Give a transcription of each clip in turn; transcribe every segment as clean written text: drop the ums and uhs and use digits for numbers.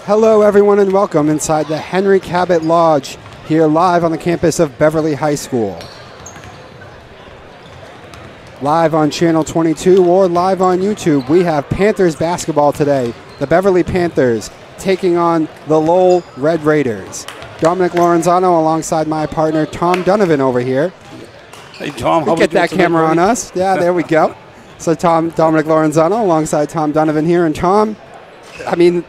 Hello everyone and welcome inside the Henry Cabot Lodge here live on the campus of Beverly High School. Live on Channel 22 or live on YouTube, we have Panthers basketball today. The Beverly Panthers taking on the Lowell Red Raiders. Dominic Lorenzano alongside my partner Tom Donovan over here. Hey Tom, we get that camera on us. Yeah, there we go. So Dominic Lorenzano alongside Tom Donovan here. And Tom, I mean,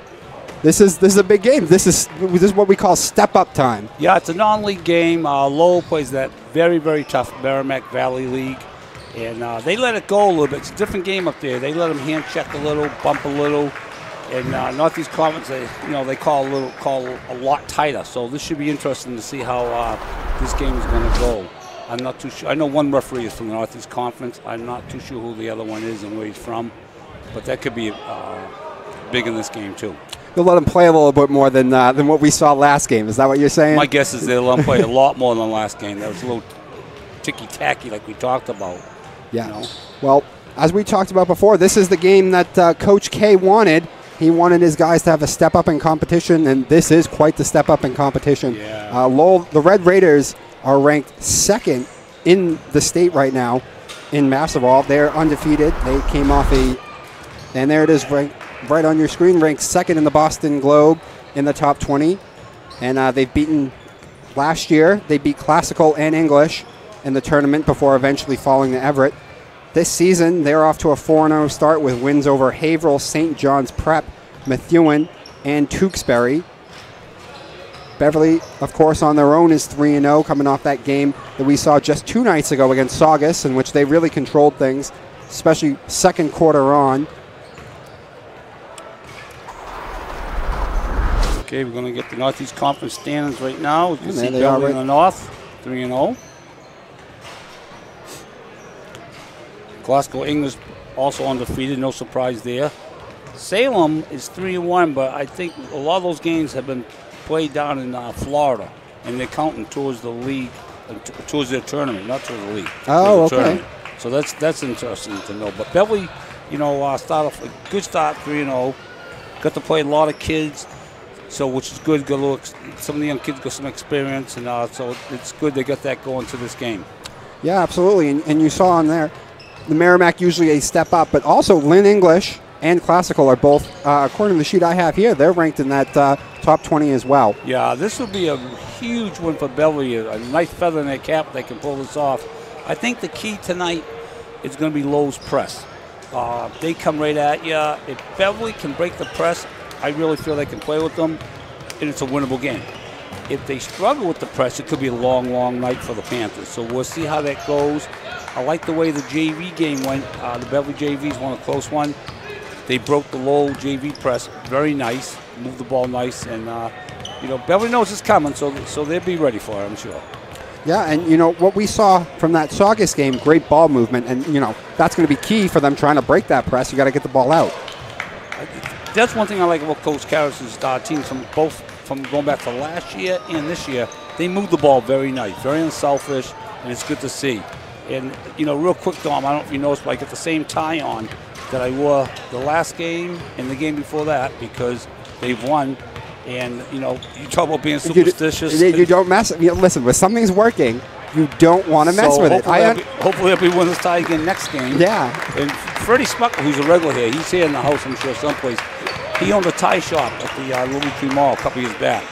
this is a big game. This is what we call step-up time. Yeah, it's a non-league game. Lowell plays that very, very tough Merrimack Valley League. And they let it go a little bit. It's a different game up there. They let them hand check a little, bump a little. And Northeast Conference, they call a lot tighter. So this should be interesting to see how this game is going to go. I'm not too sure. I know one referee is from the Northeast Conference. I'm not too sure who the other one is and where he's from. But that could be big in this game too. They'll let them play a little bit more than what we saw last game. Is that what you're saying? My guess is they'll let them play a lot more than last game. That was a little ticky-tacky like we talked about. Yeah. You know? Well, as we talked about before, this is the game that Coach K wanted. He wanted his guys to have a step up in competition, and this is quite the step up in competition. Yeah. Lowell, the Red Raiders are ranked second in the state right now in basketball. They're undefeated. They came off and there it is ranked right on your screen, ranked second in the Boston Globe in the top 20. And they've beaten, last year, they beat Classical and English in the tournament before eventually falling to Everett. This season, they're off to a 4-0 start with wins over Haverhill, St. John's Prep, Methuen, and Tewksbury. Beverly, of course, on their own is 3-0, coming off that game that we saw just 2 nights ago against Saugus, in which they really controlled things, especially second quarter on. Okay, we're going to get the Northeast Conference standings right now. You can see Beverly in the North, 3-0. Glasgow English also undefeated, no surprise there. Salem is 3-1, but I think a lot of those games have been played down in Florida, and they're counting towards the league, towards their tournament, not towards the league. Oh, okay. Tournament. So that's interesting to know. But Beverly, start off a good start, 3-0. Got to play a lot of kids. So, which is good. Some of the young kids got some experience, and so it's good they got that going to this game. Yeah, absolutely. And you saw on there, the Merrimack usually a step up, but also Lynn English and Classical are both, according to the sheet I have here, they're ranked in that top 20 as well. Yeah, this will be a huge win for Beverly. A nice feather in their cap. They can pull this off. I think the key tonight is going to be Lowell's press. They come right at you. If Beverly can break the press, I really feel they can play with them, and it's a winnable game. If they struggle with the press, it could be a long, long night for the Panthers. So we'll see how that goes. I like the way the JV game went. The Beverly JVs won a close one. They broke the Lowell JV press very nice, moved the ball nice, and Beverly knows it's coming, so they'll be ready for it, I'm sure. Yeah, and what we saw from that Saugus game, great ball movement, and that's going to be key for them trying to break that press. You got to get the ball out. That's one thing I like about Coach Karras' team from going back to last year and this year. They move the ball very nice, very unselfish, and it's good to see. And, real quick, Dom, I don't know if you noticed, but I got the same tie on that I wore the last game and the game before that because they've won. And, you talk about being superstitious. You don't mess. Listen, when something's working, you don't want to mess with it. Hopefully they'll be winning this tie again next game. Yeah. And Freddie Smucker, who's a regular here, he's here in the house, I'm sure, someplace. He owned a tie shop at the Little Tree Mall a couple years back.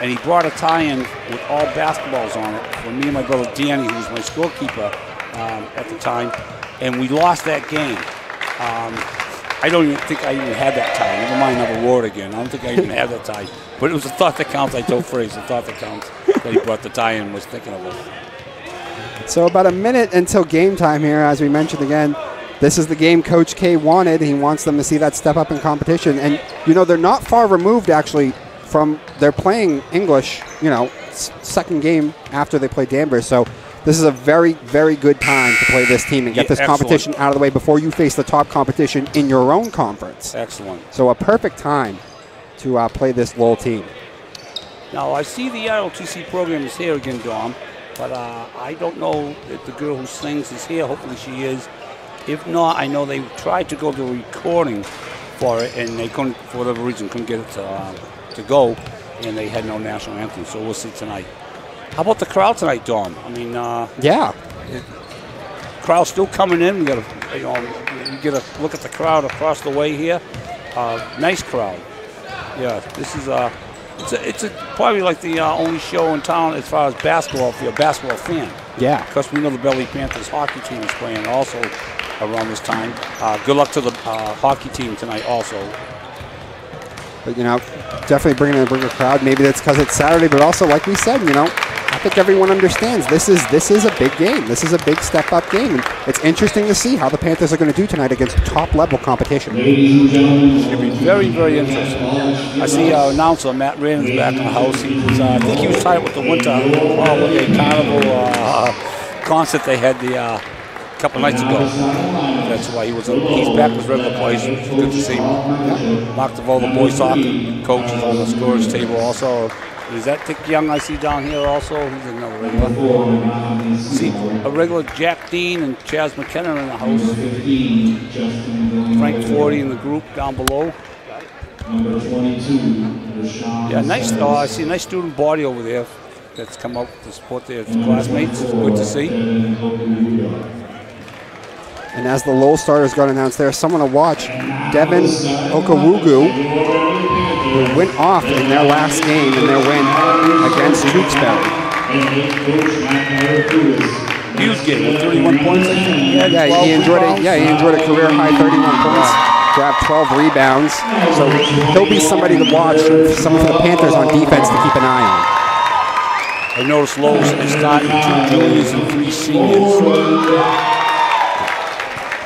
And he brought a tie in with all basketballs on it for me and my brother Danny, who was my scorekeeper at the time. And we lost that game. I don't even think I even had that tie. Never mind, I never wore it again. I don't think I even had that tie. But it was the thought that counts. I told Freddie, it's the thought that counts that he brought the tie in and was thinking of it. So about a minute until game time here, as we mentioned again. This is the game Coach K wanted. He wants them to see that step up in competition. And, they're not far removed, actually, from they're playing English, second game after they play Danvers. So this is a very, very good time to play this team and get this competition out of the way before you face the top competition in your own conference. Excellent. So a perfect time to play this Lowell team. Now, I see the ROTC program is here again, Dom, but I don't know if the girl who sings is here. Hopefully she is. If not, I know they tried to go to a recording for it, and they couldn't, for whatever reason, couldn't get it to go, and they had no national anthem. So we'll see tonight. How about the crowd tonight, Dom? I mean, yeah, crowd's still coming in. We got to, you get a look at the crowd across the way here. Nice crowd. Yeah, this is it's probably like the only show in town as far as basketball if you're a basketball fan. Yeah, because we know the Beverly Panthers hockey team is playing also around this time. Good luck to the hockey team tonight also. But, definitely bringing in a bigger crowd. Maybe that's because it's Saturday, but also, like we said, I think everyone understands this is a big game. This is a big step-up game. And it's interesting to see how the Panthers are going to do tonight against top-level competition. It should be very, very interesting. I see our announcer, Matt Randon's back in the house. He was, I think he was tied with the winter carnival concert they had a couple nights ago. That's why he's back with regular place. It's good to see him. Mark DeVoe, the boys soccer coach, is on the scorers table also. Is that Dick Young I see down here also? He's another regular. See a regular Jack Dean and Chaz McKenna in the house. Frank 40 in the group down below. Yeah, nice. I see a nice student body over there that's come out to support their classmates. It's good to see. And as the Lowell starters got announced, there's someone to watch. Devin Okawugu, who went off in their last game in their win against Tewksbury. Huge game with 31 points. He enjoyed a career high 31 points. Grabbed 12 rebounds. So he'll be somebody to watch. Someone for the Panthers on defense to keep an eye on. I noticed Lowell is starting 2 juniors and 3 seniors.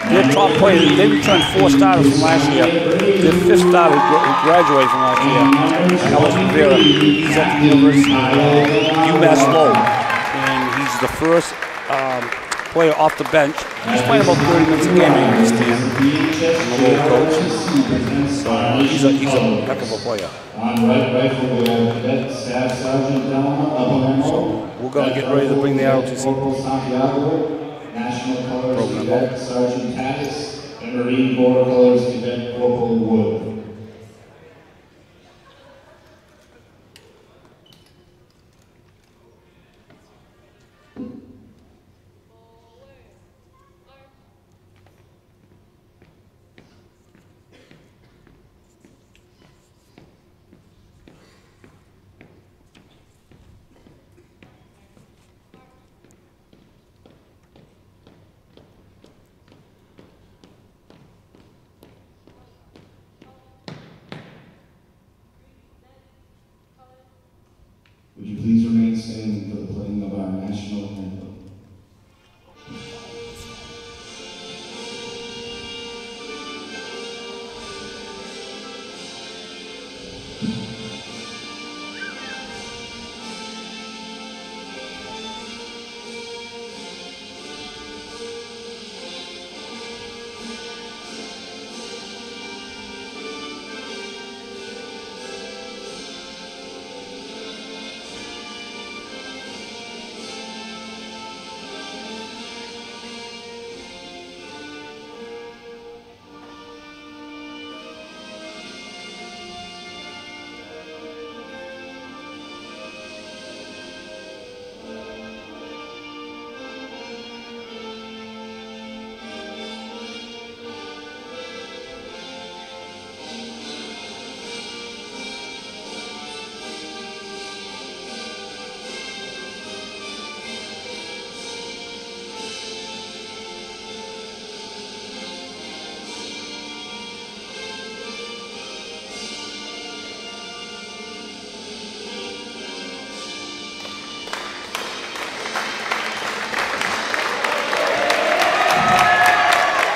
Their top players, they returned 4 starters from last year. Their 5th starter who graduated from last year, Alex Rivera. He's at the University of UMass Lowell, and he's the first player off the bench. He's playing about 30 minutes a game, I understand. I'm the Lowell coach. So he's a heck of a player. So we're going to get ready to bring the ROTC National Colors Cadet Sergeant Tatis and Marine Corps Colors Cadet Corporal Wood. Would you please remain standing for the playing of our national anthem?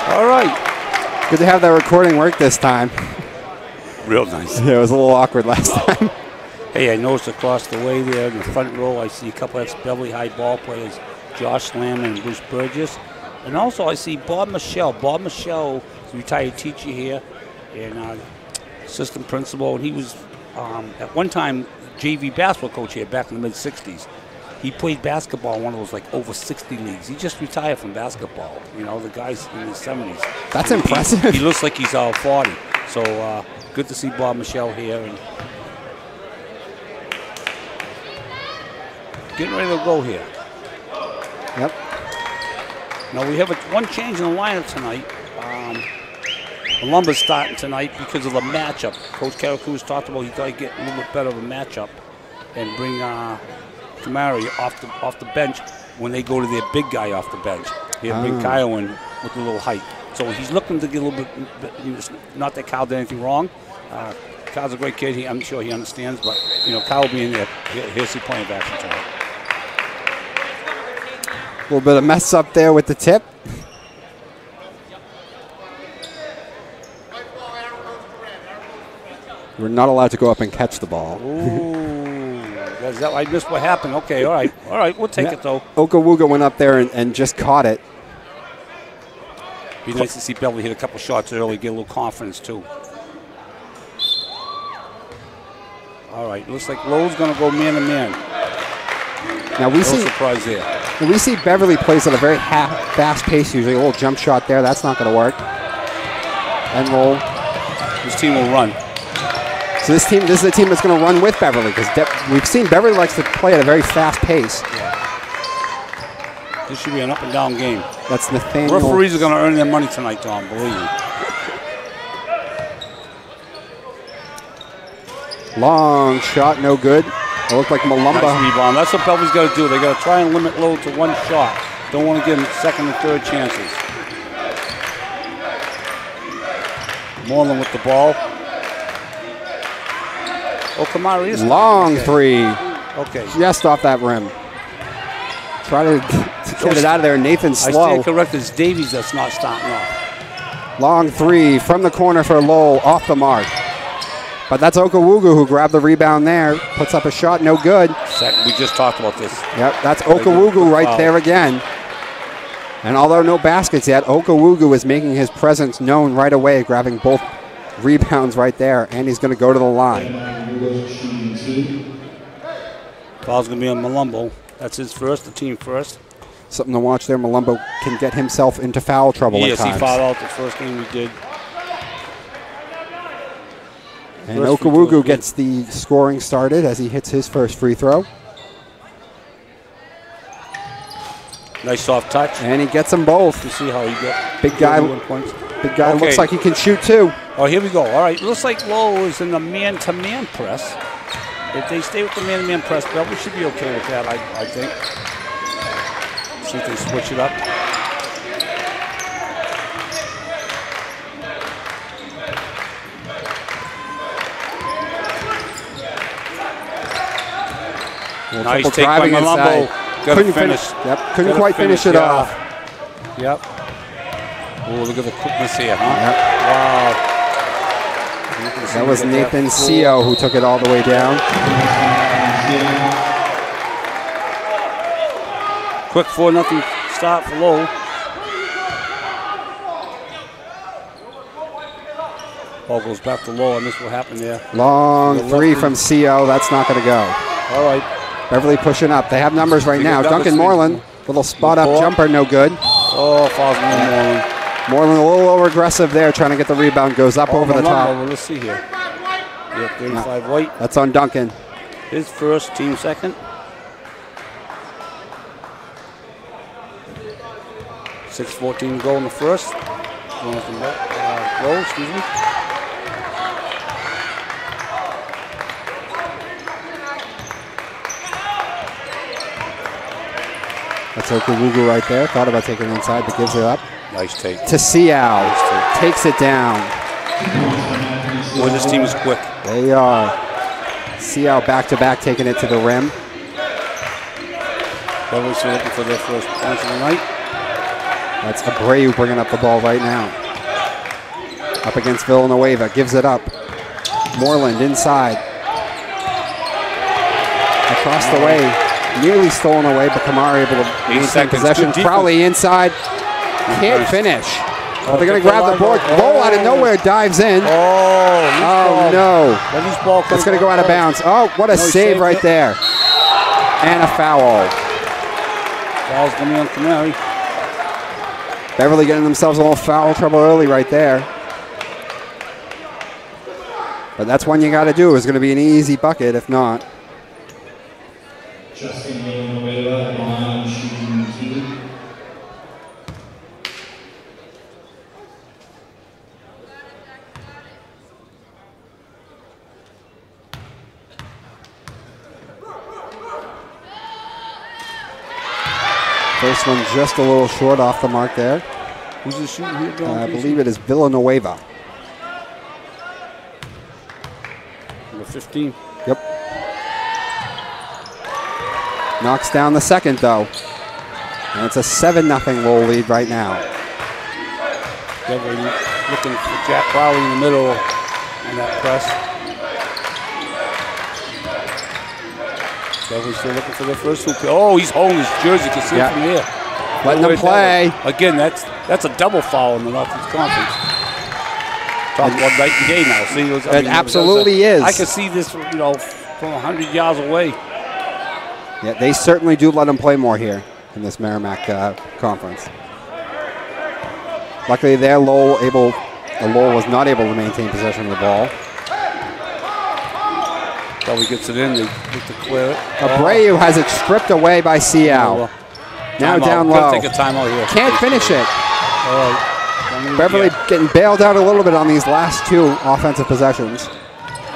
All right. Good to have that recording work this time. Real nice. Yeah, it was a little awkward last time. Hey, I noticed across the way there in the front row, I see a couple of ex-Beverly High ball players, Josh Slamman and Bruce Burgess. And also I see Bob Michelle. Bob Michelle is a retired teacher here and assistant principal. And he was, at one time, JV basketball coach here back in the mid-'60s. He played basketball in one of those like over 60 leagues. He just retired from basketball. You know, the guy's in his 70s. That's impressive. He looks like he's 40. So good to see Bob Michelle here. And getting ready to go here. Yep. Now we have one change in the lineup tonight. Lumber's starting tonight because of the matchup. Coach Caracruz talked about he thought he'd get a little bit better of a matchup and bring Kamari off the bench when they go to their big guy off the bench. He'll bring Kyle in with a little height. So he's looking to get a little bit, not that Kyle did anything wrong. Kyle's a great kid. I'm sure he understands, but Kyle will be in there. He'll see plenty of action tonight. A little bit of mess up there with the tip. We're not allowed to go up and catch the ball. Ooh, I missed what happened. Okay, all right, we'll take it though. Okawuga went up there and just caught it. Be nice to see Beverly hit a couple shots early, get a little confidence too. All right, looks like Lowell's going to go man to man. Now we see surprise there. We see Beverly plays at a very fast pace usually. A little jump shot there. That's not going to work. And roll. This team will run. So this is a team that's going to run with Beverly because we've seen Beverly likes to play at a very fast pace. Yeah. This should be an up and down game. That's Nathaniel. Referees are going to earn their money tonight, Tom. Believe me. Long shot, no good. It looked like Malumba. Nice rebound. That's what Beverly's got to do. They got to try and limit Lowell to one shot. Don't want to give them second and third chances. Moreland with the ball. Oh, Kamari is long three. Okay. Just off that rim. Try to get it out of there. Nathan slow. I stand corrected. It's Davies that's not starting off. Long three from the corner for Lowell, off the mark. But that's Okawuga who grabbed the rebound there. Puts up a shot, no good. We just talked about this. Yep, that's Okawuga right there again. And although no baskets yet, Okawuga is making his presence known right away, grabbing both rebounds right there, and he's going to go to the line. Foul's going to be on Malumbo. That's his first, the team first. Something to watch there. Malumbo can get himself into foul trouble at times. Yes, he fouled out the first game we did. And Okawuga gets the scoring started as he hits his first free throw. Nice soft touch. And he gets them both. You see how he got big guy. Big guy looks like he can shoot too. Oh, here we go. All right, looks like Lowell is in the man-to-man press. If they stay with the man-to-man press, we should be okay with that, I think. See if they switch it up. Nice take by Malumbo. Couldn't finish. Yep, couldn't quite finish it off. Yep. Oh, look at the quickness here, huh? Yep. Wow. That was Nathan Seo who took it all the way down. Quick 4-0 start for Lowell. Ball goes back to Lowell. I missed what happened there. Long three from Seo. That's not going to go. All right. Beverly pushing up. They have numbers right now. Duncan Moreland, little spot-up jumper, no good. Oh, falls on Moreland. Moreland a little over aggressive there, trying to get the rebound. Goes up over the top. Well, let's see here. Yeah, 35 White. That's on Duncan. His first, team second. 6:14 to go in the first. Goal, excuse me. That's Okawuga right there. Thought about taking it inside, but gives it up. Nice take. To Seo. Nice takes it down. Boy, this team is quick. They are. Seo back-to-back taking it to the rim. Beverly's looking for their first points of the night. That's Abreu bringing up the ball right now. Up against Villanueva. Gives it up. Moreland inside. Across the way. Nearly stolen away, but Kamari able to maintain possession. Crowley inside. Can't finish. But they're going to grab the board. Lowell out of nowhere dives in. Oh, no. It's going to go out of bounds. Oh, what a save right there. And a foul. Foul's going to be on Kamari. Beverly getting themselves a little foul trouble early right there. But that's one you got to do. It's going to be an easy bucket if not. Justin Villanueva, line shooting 2. First one just a little short off the mark there. Who's the shooting here going? I believe it is Villanueva. Number 15. Yep. Knocks down the second, though. And it's a 7-0 Lowell lead right now. Beverly looking for Jack Crowley in the middle on that press. Beverly's still looking for their first hoop. Oh, he's holding his jersey. You can see it from here. Letting them play. Again, that's a double foul in the Northeast Conference. Talking about night and day now. See, It absolutely is. I can see this, from 100 yards away. Yeah, they certainly do let them play more here in this Merrimack conference. Luckily there, Lowell was not able to maintain possession of the ball. Probably gets it in, they look to clear it. Abreu has it stripped away by Siao. Now down low. Take a timeout here. Can't finish it. All right. Beverly getting bailed out a little bit on these last 2 offensive possessions.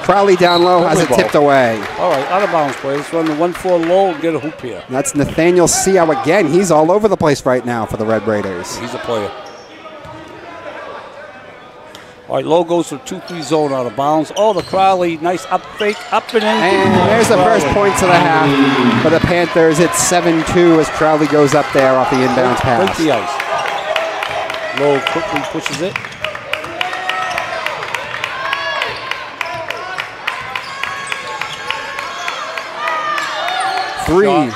Crowley down low has it tipped away. All right, out of bounds play. Let's run the 1-4 low and get a hoop here. And that's Nathaniel Siao again. He's all over the place right now for the Red Raiders. He's a player. All right, low goes for 2-3 zone out of bounds. Oh, the Crowley, nice up fake, up and in. And there's the first points of the half for the Panthers. It's 7-2 as Crowley goes up there off the inbounds pass. Break the ice. Low quickly pushes it. Three,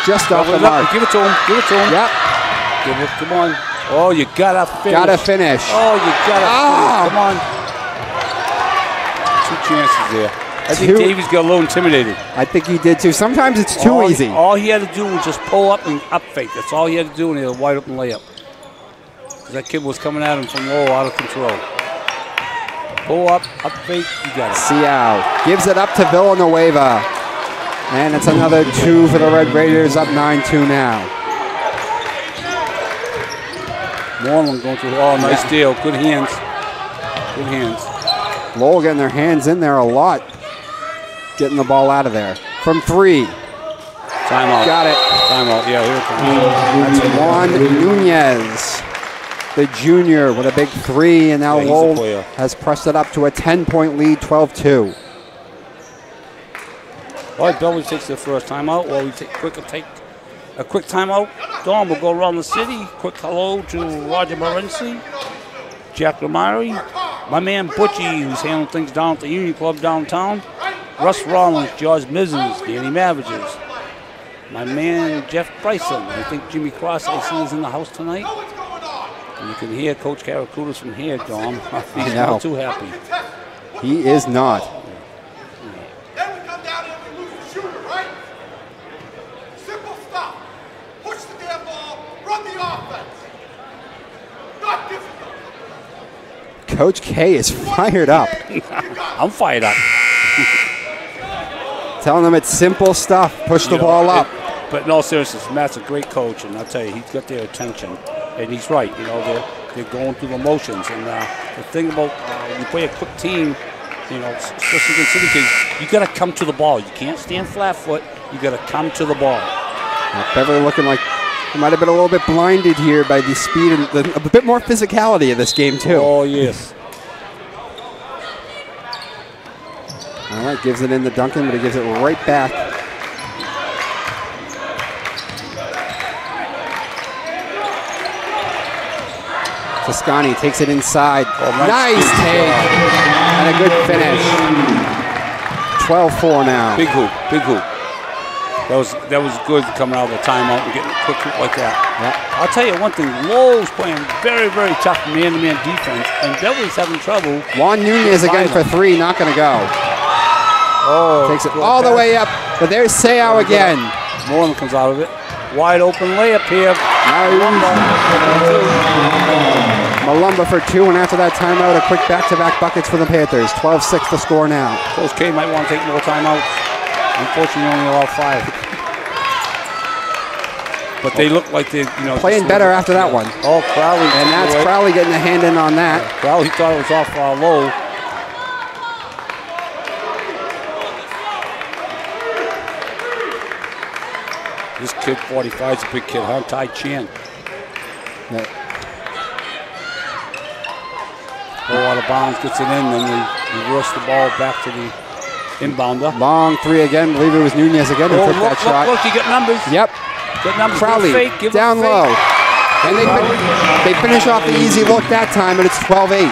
just off the mark. Give it to him. Give it to him. Yep. Give it. Come on. Oh, you gotta finish. Gotta finish. Oh, you gotta finish. Come on. 2 chances there. I think Davies got a little intimidated. I think he did too. Sometimes it's too easy. All he had to do was just pull up and up fake. That's all he had to do, and he had a wide open layup. Because that kid was coming at him from low, out of control. Pull up fake, you got it. Siao gives it up to Villanueva. And it's another 2 for the Red Raiders, up 9-2 now. Moreland going through. Oh, nice deal. Good hands. Good hands. Lowell getting their hands in there a lot. Getting the ball out of there. From 3. Timeout. Got it. Timeout. Yeah, here it comes. That's Juan Nunez, the junior, with a big 3. And now Lowell has pressed it up to a 10-point lead, 12-2. All right, Beverly takes their first timeout. Well, we take a quick timeout. Dawn will go around the city. Quick hello to Roger Morency, Jack Lamari, my man Butchie, who's handling things down at the Union Club downtown, Russ Rollins, George Mizens, Danny Mavages, my man Jeff Bryson. I think Jimmy Cross, I see, is in the house tonight. And you can hear Coach Karakutis from here, Dom. He's not too happy. He is not. Coach K is fired up. I'm fired up. Telling them it's simple stuff. Push the ball up. But in all seriousness, Matt's a great coach, and I'll tell you, he's got their attention. And he's right. They're going through the motions. And the thing about when you play a quick team, especially against city kids, you got to come to the ball. You can't stand flat foot. You got to come to the ball. Beverly looking like he might have been a little bit blinded here by the speed and a bit more physicality of this game, too. Oh, yes. All right, gives it in to Duncan, but he gives it right back. Toscani takes it inside. Oh, nice take. And a good finish. 12-4 now. Big hoop, big hoop. That was good coming out of the timeout and getting a quick hoop like that. Yep. I'll tell you one thing, Lowell's playing very, very tough man-to-man defense, and Beverly's having trouble. Juan Nunez again for 3, not going to go. Oh, takes it all the way up, but there's Siao again. Moreland comes out of it. Wide open layup here. Malumba for 2, and after that timeout, a quick back-to-back buckets for the Panthers. 12-6 the score now. Coach K might want to take more timeouts. Unfortunately, only allow 5. But they look like they're, playing better after that one. Oh, Crowley. And that's Crowley getting a hand in on that. Crowley thought it was off low. This kid, 45, is a big kid, huh? Tai Chan. Yeah. Out of bounds, gets it in, then they reverse the ball back to the inbounder. Long three again. I believe it was Nunez again who took that shot. Look, you get numbers. Yep. Get numbers. Crowley down low. And they finish off the easy look that time, and it's 12-8.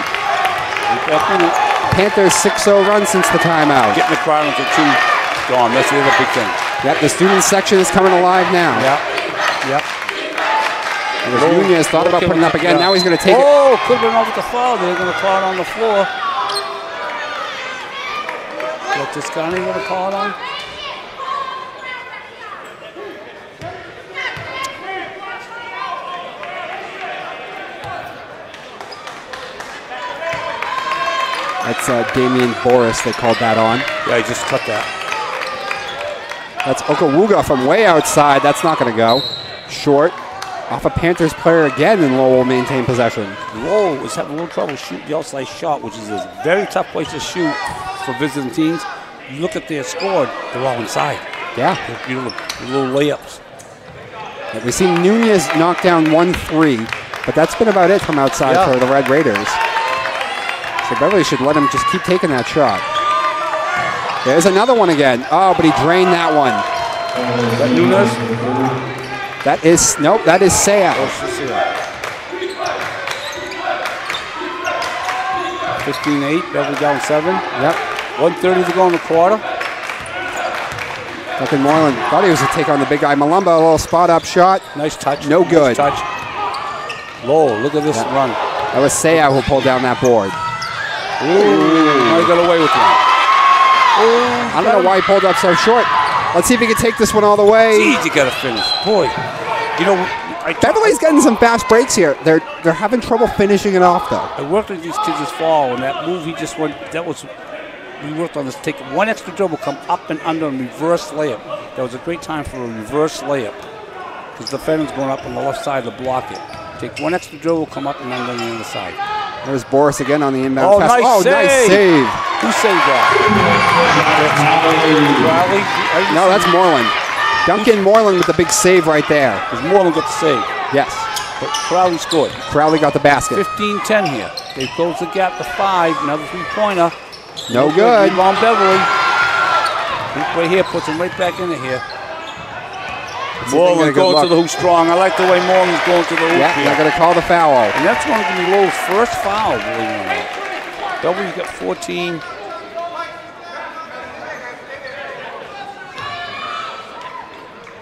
Panthers 6-0 run since the timeout. Getting the crowd into 2 gone. That's the other big thing. Yep, the student section is coming alive now. Yep. Nunez thought about putting it up again. Now he's going to take it. Oh, could have been over the foul. They're going to call it on the floor. What this guy going to call it on? That's Damian Boris, they called that on. Yeah, he just cut that. That's Okawuga from way outside. That's not going to go. Short. Off a Panthers player again, and Lowell will maintain possession. Lowell was having a little trouble shooting the outside shot, which is a very tough place to shoot for visiting teams. You look at their score, they're all inside. Yeah. They're beautiful little layups. Yeah, we've seen Nunez knock down 1-3, but that's been about it from outside for the Red Raiders. So Beverly should let him just keep taking that shot. There's another one again. Oh, but he drained that one. Is that Nunez? That is Saya. 15-8, Beverly down 7. Yep. 1:30 to go in the quarter. Duncan Moreland thought he was going to take on the big guy. Malumba, a little spot-up shot. Nice touch. No good. Nice touch. Lowell, look at this run. That was Saya who pulled down that board. Ooh, now he got away with it. I don't know why he pulled up so short. Let's see if he can take this one all the way. Jeez, you got to finish. Boy, Beverly's getting some fast breaks here. They're having trouble finishing it off, though. I worked with these kids this fall, and that move he just went, we worked on this. Take one extra dribble, come up and under, and reverse layup. That was a great time for a reverse layup because the defender's going up on the left side to block it. Take one extra dribble, come up and under on the other side. There's Boris again on the inbound pass. Nice save. Nice save. Who saved that? Riley? No, that's Moreland. Duncan Moreland with the big save right there. Because Moreland got the save. Yes. But Crowley scored. Crowley got the basket. 15-10 here. They closed the gap to 5. Another three-pointer. No good. Rebound Beverly. Right here, puts him right back in it here. Moreland going to the hoop strong. I like the way Moreland's going to the hoop here. They're going to call the foul. And that's going to be Lowell's first foul, believe it or not. Beverly's got 14.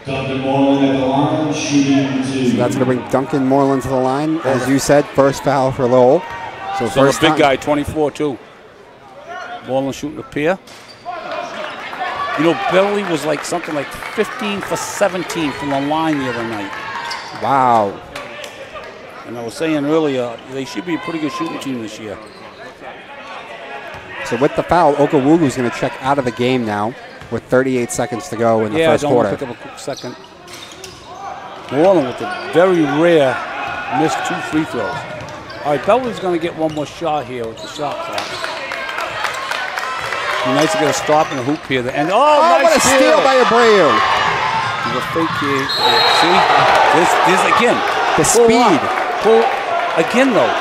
Duncan Moreland at the line, shooting 2. So that's going to bring Duncan Moreland to the line. As you said, first foul for Lowell. So first the big guy, 24 too. Moreland shooting a pair. Beverly was like something like 15 for 17 from the line the other night. Wow. And I was saying earlier, they should be a pretty good shooting team this year. So with the foul, Okawugu's going to check out of the game now with 38 seconds to go in the first quarter. Yeah, pick up a quick second. Moreland with a very rare missed 2 free throws. All right, Beverly's going to get one more shot here with the shot clock. Nice to get a stop in the hoop here. And nice what a steal by Abreu. He's a fake here. See? This again. The speed. Pull again though.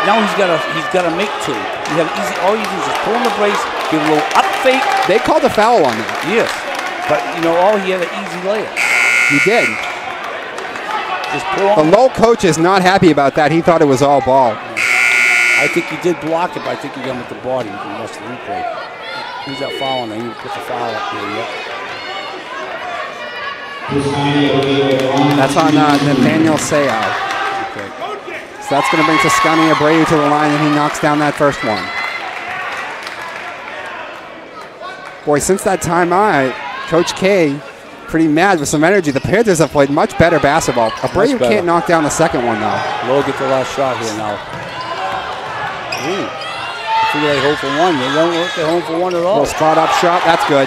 Now he's got to make 2. You have easy. All you do is just pull in the brace, give a little up fake. They called a foul on that. Yes. But all he had an easy layup. He did. Just pull on. The Lowell coach is not happy about that. He thought it was all ball. I think he did block it, but I think he got him with the body. You can watch the replay. Who's that foul on there? He put the foul up there, That's on Nathaniel Sayal. Okay. So that's going to bring Toscani Abreu to the line, and he knocks down that first one. Boy, since that time Coach K, pretty mad with some energy. The Panthers have played much better basketball. Abreu can't knock down the second one, though. Lowell get the last shot here now. Ooh. I figure they home for 1. They don't work at home for 1 at all. Little spot up shot. That's good.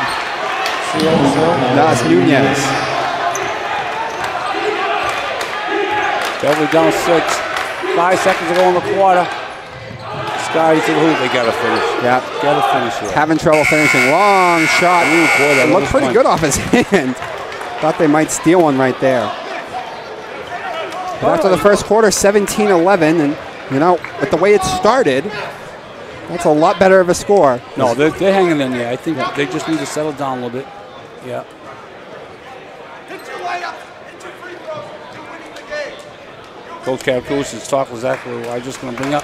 That's Nunez. Beverly down 6. 5 seconds to go in the quarter. Scotty to the hoop. They got to finish. Yeah. Got to finish here. Having trouble finishing. Long shot. Ooh, boy, that it looked pretty good off his hand. Thought they might steal one right there. But after the first quarter, 17-11, and you know, with the way it started, that's a lot better of a score. No, they're hanging in there. I think they just need to settle down a little bit. Yeah. Coach Karakulis' talk was exactly what I was just going to bring up.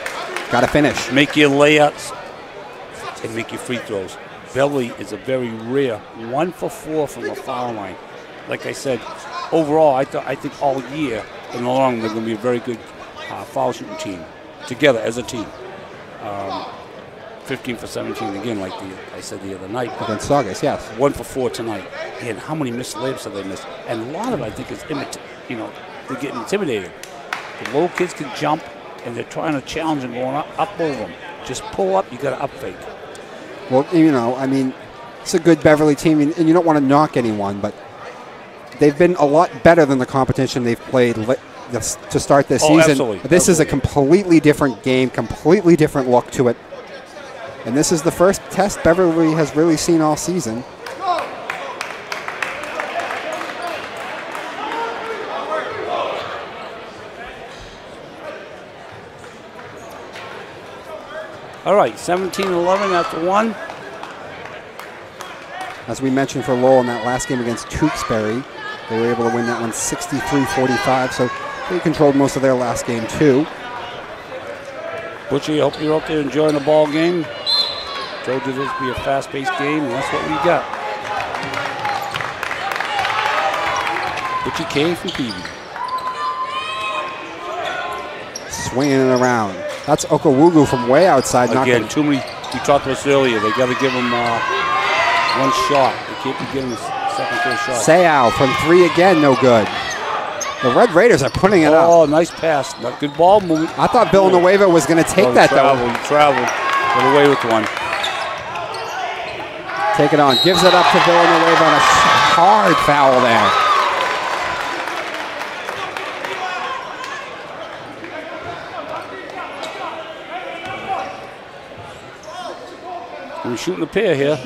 Got to finish. Make your layups and make your free throws. Beverly is a very rare 1 for 4 from the foul line. Like I said, overall, I think all year in the long run they're going to be a very good foul shooting team together as a team. 15 for 17 again, like I said the other night. Against Saugus, yes. 1 for 4 tonight. And how many missed layups have they missed? And a lot of it, I think, is they're getting intimidated. The little kids can jump, and they're trying to challenge and going up over them. Just pull up, you got to up fake. Well, you know, I mean, it's a good Beverly team, and you don't want to knock anyone, but they've been a lot better than the competition they've played to start this season. Absolutely. This is a completely different game, completely different look to it. And this is the first test Beverly has really seen all season. All right, 17-11 after 1. As we mentioned for Lowell in that last game against Tewksbury, they were able to win that one 63-45, so they controlled most of their last game too. Butchie, I hope you're out there enjoying the ball game. Told you this would be a fast-paced game, and that's what we got. Butchie came from Peavy. Swinging it around. That's Okawugu from way outside. Again, too many. We talked to us earlier. They got to give him one shot. They can't be giving him a second, third shot. Sayal from 3 again, no good. The Red Raiders are putting it up. Oh, nice pass. Good ball movement. I thought Villanueva was going to take that, though. He traveled. Got away with one. Take it on. Gives it up to Villanueva on a hard foul there. We're shooting a pair here.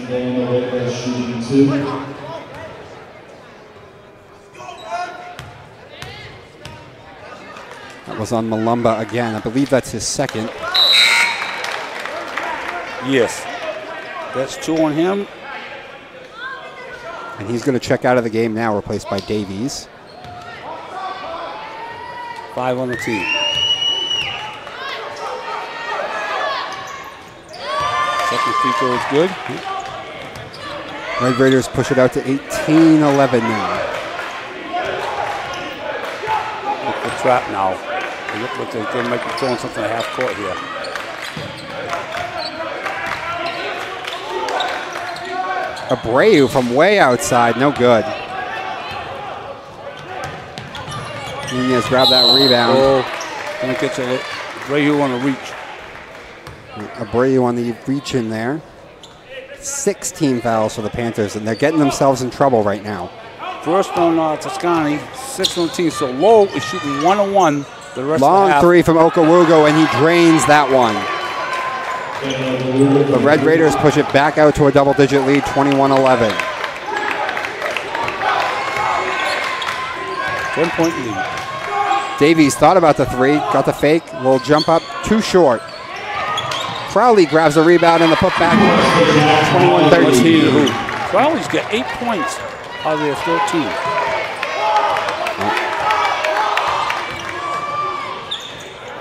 That was on Malumba again. I believe that's his second. Yes. That's 2 on him. And he's going to check out of the game now, replaced by Davies. 5 on the team. Second free throw is good. Red Raiders push it out to 18-11 now. Look the trap now. They look like they might be throwing something at half court here. Abreu from way outside, no good. Nunez grabbed that rebound. Oh, gonna get you. Abreu on the reach. Abreu on the reach in there. 16 fouls for the Panthers, and they're getting themselves in trouble right now. First on Toscani, 6 on the team. So Lowell is shooting 1-on-1 the rest Long of the half. three from Okawugo, and he drains that one. The Red Raiders push it back out to a double-digit lead, 21-11. 10-point lead. Davies thought about the three, got the fake, little jump up, too short. Crowley grabs the rebound and the putback, 21-13. Crowley's got 8 points out of their 13.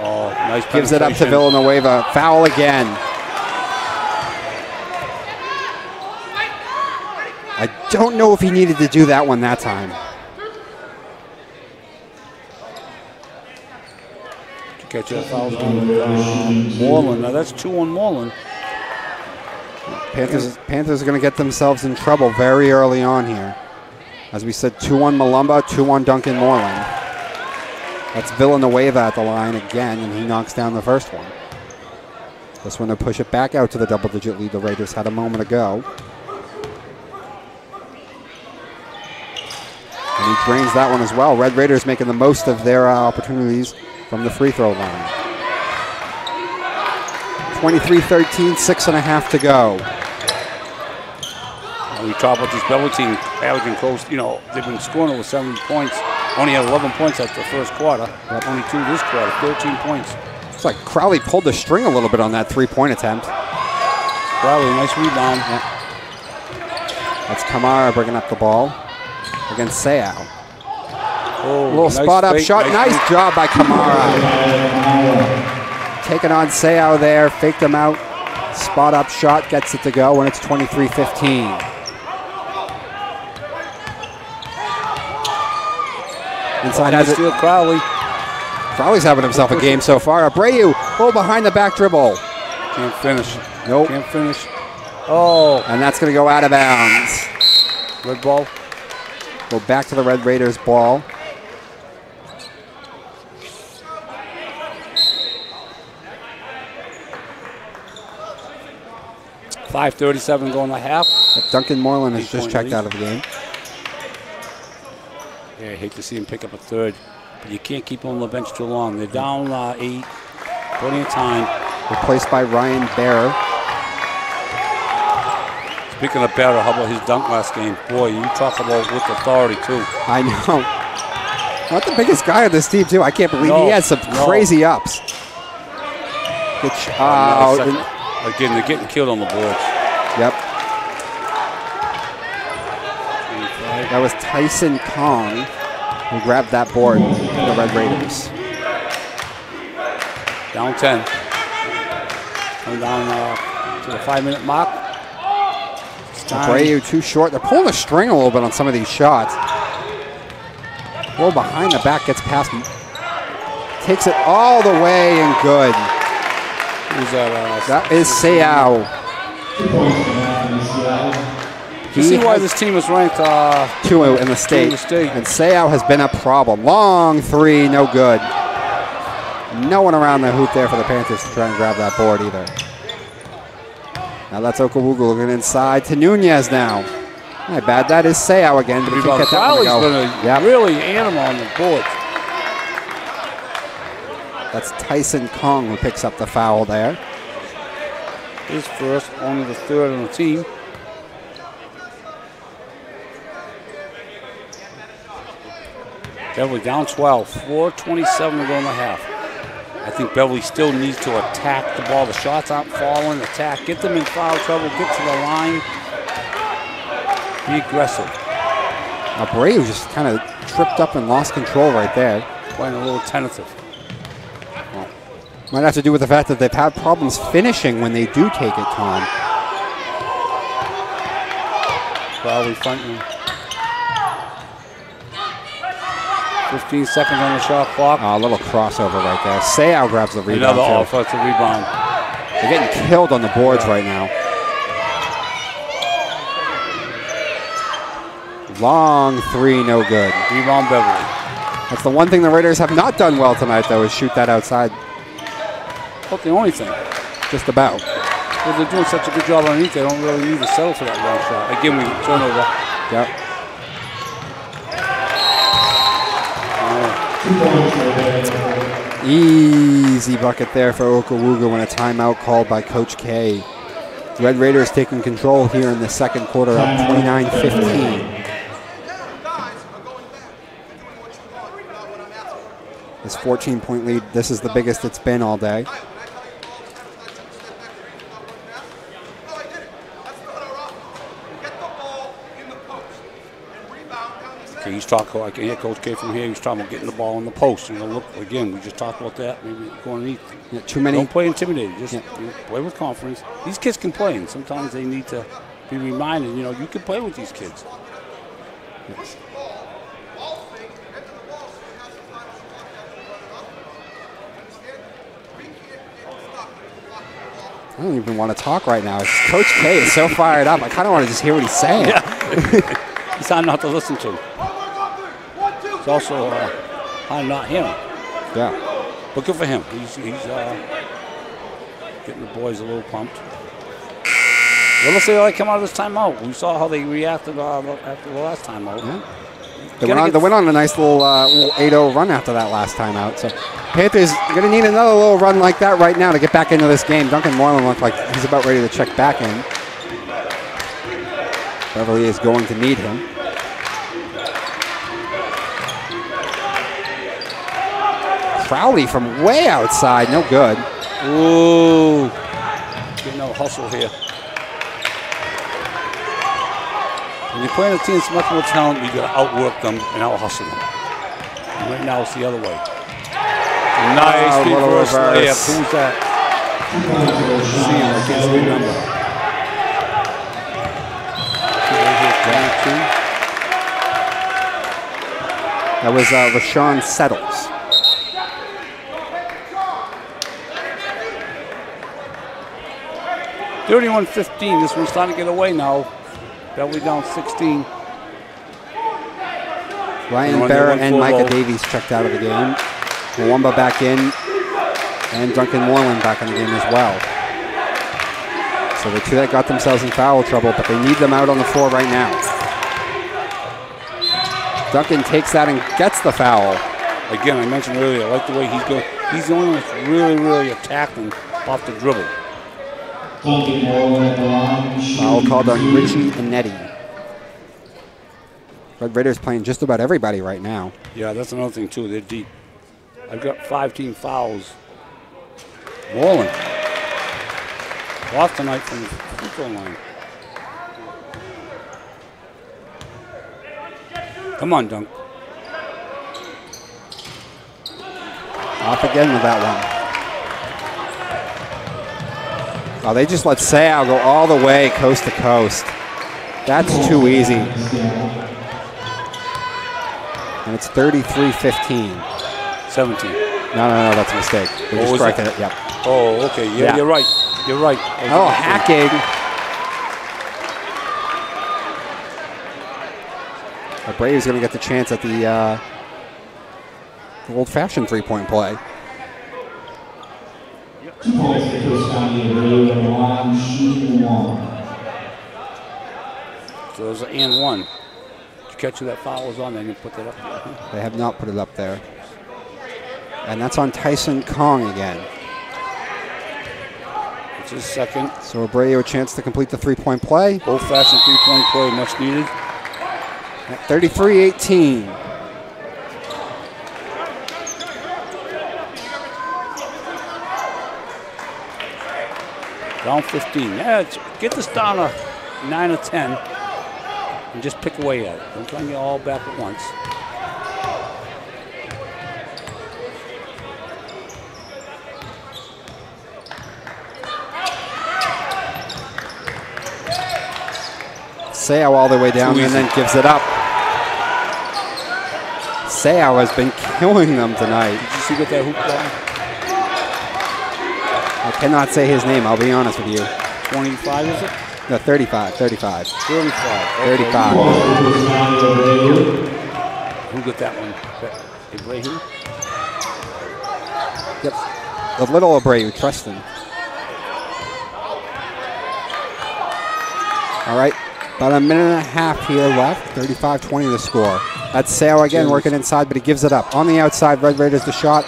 Oh, nice. Gives it up to Villanueva. Foul again. I don't know if he needed to do that one that time. Catch that foul on Moreland. Now that's 2 on Moreland. Panthers are going to get themselves in trouble very early on here. As we said, 2 on Malumba, 2 on Duncan Moreland. That's Villanueva at the line again, and he knocks down the first one. This one to push it back out to the double-digit lead the Raiders had a moment ago. And he drains that one as well. Red Raiders making the most of their opportunities from the free throw line. 23-13, 6.5 to go. We talk about this Beverly team averaging close, you know, they've been scoring over 70 points. Only had 11 points after the first quarter. Yep. Only 2 this quarter, 13 points. It's like Crowley pulled the string a little bit on that three-point attempt. Crowley, nice rebound. Yep. That's Kamara bringing up the ball against Sayao. Oh, little nice spot-up fake, shot. Nice job by Kamara. Taking on Sayao there, faked him out. Spot-up shot gets it to go, and it's 23-15. Inside has it. Steal Crowley. Crowley's having himself a game so far. Abreu, pull behind the back dribble. Can't finish. Nope. Can't finish. Oh. And that's going to go out of bounds. Red ball. Go back to the Red Raiders ball. .537 going to half. Duncan Moreland has just checked out of the game. Yeah, I hate to see him pick up a third, but you can't keep him on the bench too long. They're down 8, plenty of time. Replaced by Ryan Bearer. Speaking of Bearer, how about his dunk last game? Boy, you talk about with authority, too. I know. Not the biggest guy on this team, too. I can't believe he had some crazy ups. Good shot. Again, they're getting killed on the boards. Yep. That was Tyson Kong who grabbed that board for the Red Raiders. Down 10. Coming down to the 5-minute mark. Abreu too short. They're pulling the string a little bit on some of these shots. Well, behind the back, gets past him. Takes it all the way and good. Who's that? That is Sayao. You see why this team is ranked 2 in the state. And Sayao has been a problem. Long three, no good. No one around the hoop there for the Panthers to try and grab that board either. Now that's Okawugu looking inside to Nunez now. Not bad. That is Sayao again, but he can't get that one to go. Really animal on the board. That's Tyson Kong who picks up the foul there. His first, only the third on the team. Beverly down 12, 4:27 to go in the half. I think Beverly still needs to attack the ball. The shots aren't falling. Attack, get them in foul trouble, get to the line. Be aggressive. Abreu just kind of tripped up and lost control right there. Playing a little tentative. Well, might have to do with the fact that they've had problems finishing when they do take it, Tom. Crowley fronting. 15 seconds on the shot clock. A little crossover right there. Sayao grabs the rebound. Another offensive rebound. They're getting killed on the boards right now. Long three, no good. Rebound Beverly. That's the one thing the Raiders have not done well tonight, though, is shoot that outside. Not the only thing. Just about. Well, they're doing such a good job underneath, they don't really need to settle for that long shot. Again, we turn over. Yep. Easy bucket there for Okawuga when a timeout called by Coach K. Red Raiders taking control here in the second quarter, up 29-15. This 14-point lead, this is the biggest it's been all day. Okay, he's talking, I can hear Coach K from here, he's talking about getting the ball in the post. You know, look, again, we just talked about that, maybe going underneath. Yeah, too many. Don't play intimidated, just play with confidence. These kids can play, and sometimes they need to be reminded, you know, you can play with these kids. Yes. I don't even want to talk right now. Coach K is so fired up. I kind of want to just hear what he's saying. Yeah. He's hard not to listen to. It's also hard not him. Yeah. But good for him. He's getting the boys a little pumped. Well, let's see how they come out of this timeout. We saw how they reacted after the last timeout. Yeah. They went on a nice little 8-0 run after that last time out. So Panthers are going to need another little run like that right now to get back into this game. Duncan Moreland looks like he's about ready to check back in. Beverly is going to need him. Crowley from way outside, no good. Ooh, getting no hustle here. When you're playing a team that's much more talented, you got to outwork them and out-hustle them. And right now it's the other way. Nice reverse layup. Who's that? See him, I can't see the number. That was Rashawn Settles. $31-15. This one's starting to get away now. Beverly down 16. Ryan Barrett and Micah Davies checked out of the game. Mwamba back in, and Duncan Moreland back in the game as well. So the two that got themselves in foul trouble, but they need them out on the floor right now. Duncan takes that and gets the foul. Again, I mentioned earlier, I like the way he's going. He's the one that's really, really attacking off the dribble. Foul called on Richie Inetti. Red Raiders playing just about everybody right now. Yeah, that's another thing too. They're deep. I've got 5 team fouls. Moreland off tonight from the free throw line. Come on, Dunk. Off again with that one. Oh, they just let Sayal go all the way coast to coast. That's too easy. And it's 33-15. 17. No, that's a mistake. They just corrected it. Yep. Oh, okay. Yeah, you're right. You're right. Oh, hacking. The Braves going to get the chance at the old-fashioned three-point play. So there's an and one. Did you catch who that foul was on? They didn't put that up there. They have not put it up there. And that's on Tyson Kong again. It's his second. So Abreu a chance to complete the three-point play. Old-fashioned three-point play, much needed. At 33-18. Down 15. Yeah, get this down to 9 or 10 and just pick away at it. Don't try and get all back at once. Sayal all the way down and then gives it up. Sayal has been killing them tonight. Did you see what that hoop was? I cannot say his name, I'll be honest with you. 25, is it? No, 35. 35. 35. Okay. 35. Who got that one? Abreu? Yep. The little Abreu, trust him. All right. About a minute and a half here left. 35-20 the score. That's Sayal again working inside, but he gives it up. On the outside, Red Raiders the shot.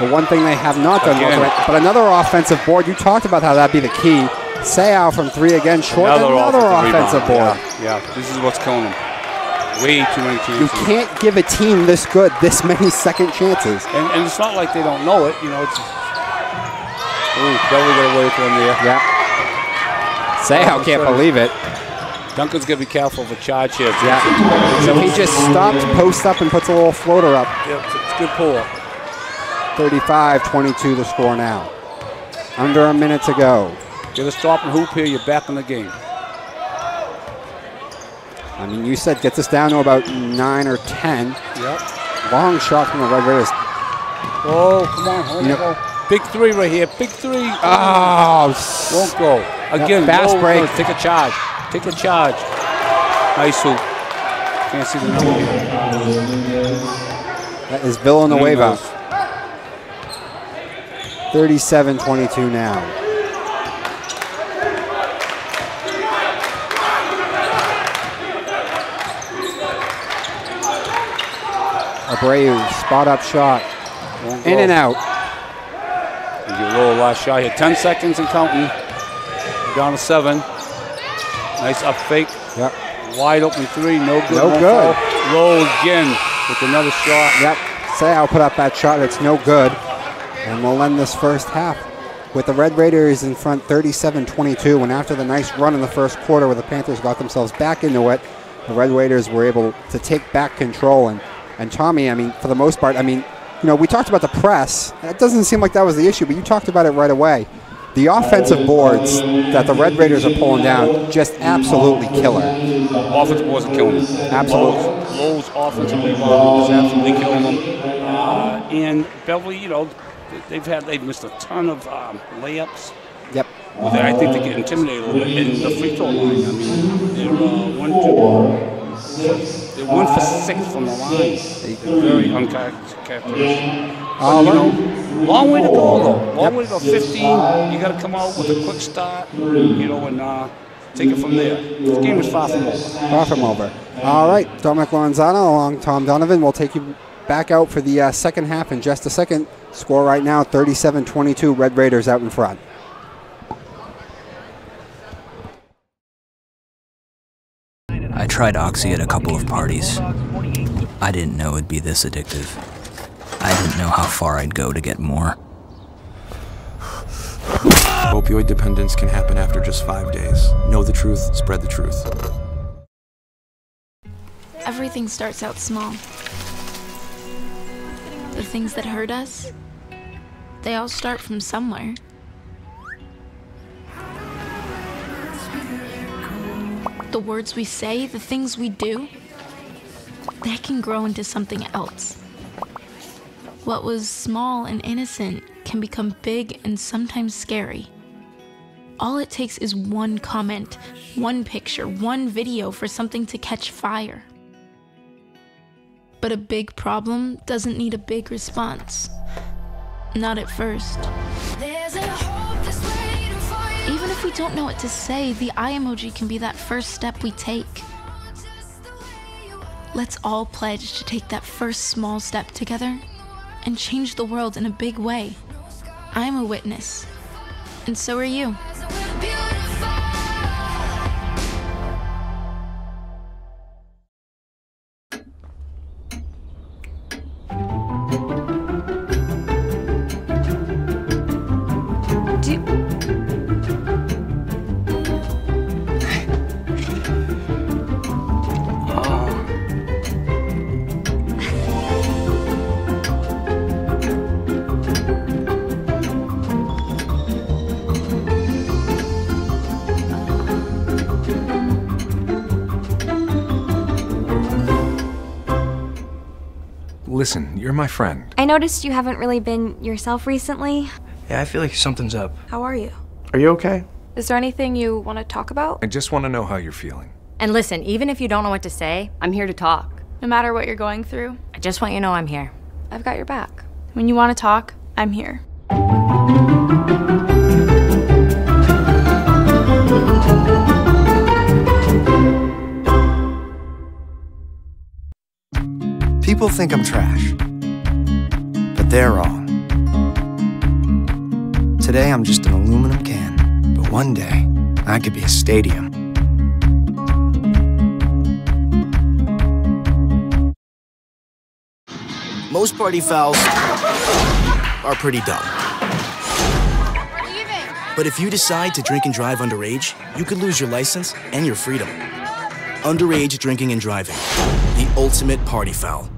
The one thing they have not done well tonight, but another offensive board. You talked about how that'd be the key. Sayal from three again, short. Another offensive board. Yeah, this is what's killing them. Way too many chances. You can't give a team this good this many second chances. And it's not like they don't know it. You know, it's. Ooh, Beverly got away with one there. Yeah. Sayal can't believe it. Duncan's going to be careful of a charge here. Yeah. So he just stops, posts up, and puts a little floater up. Yep, it's a good pull-up. 35-22 the score now. Under a minute to go. Get a stop and hoop here, you're back in the game. I mean, you said get this down to about 9 or 10. Yep. Long shot from the Red Raiders. Oh, come on. Go. Big three right here. Big three. Oh. Won't go. Again, fast break. Take a charge. Take a charge. Nice hoop. Can't see the number here. That is Villanueva. 37-22 now. Abreu, spot up shot. In and out. You get a little last shot here. 10 seconds and counting. Down to 7. Nice up fake. Yep. Wide open 3. No good. No good. Low again with another shot. Yep. Sayal put up that shot. It's no good. And we'll end this first half with the Red Raiders in front 37-22. And after the nice run in the first quarter where the Panthers got themselves back into it, the Red Raiders were able to take back control. And Tommy, I mean, for the most part, I mean, you know, we talked about the press. It doesn't seem like that was the issue, but you talked about it right away. The offensive boards that the Red Raiders are pulling down, just absolutely killer. Offensive boards are killing them. Absolutely. Lowell's offensive rebound is absolutely killing them. And Beverly, you know, they've missed a ton of layups. Yep. I think they get intimidated a little bit in the free throw line. I mean, they're 1 for 6 from the line. They're very uncharacteristic. Long way to go, though. Long way to go. 15. You got to come out with a quick start, you know, and take it from there. This game is far from over. Far from over. All right, Dominic Lorenzano along Tom Donovan. We'll take you back out for the second half in just a second. Score right now, 37-22. Red Raiders out in front. I tried Oxy at a couple of parties. I didn't know it'd be this addictive. I didn't know how far I'd go to get more. Opioid dependence can happen after just 5 days. Know the truth, spread the truth. Everything starts out small. The things that hurt us, they all start from somewhere. The words we say, the things we do, they can grow into something else. What was small and innocent can become big and sometimes scary. All it takes is one comment, one picture, one video for something to catch fire. But a big problem doesn't need a big response. Not at first. Even if we don't know what to say, the eye emoji can be that first step we take. Let's all pledge to take that first small step together and change the world in a big way. I'm a witness, and so are you. Listen, you're my friend. I noticed you haven't really been yourself recently. Yeah, I feel like something's up. How are you? Are you okay? Is there anything you want to talk about? I just want to know how you're feeling. And listen, even if you don't know what to say, I'm here to talk. No matter what you're going through, I just want you to know I'm here. I've got your back. When you want to talk, I'm here. People think I'm trash, but they're wrong. Today I'm just an aluminum can, but one day I could be a stadium. Most party fouls are pretty dumb. But if you decide to drink and drive underage, you could lose your license and your freedom. Underage drinking and driving, the ultimate party foul.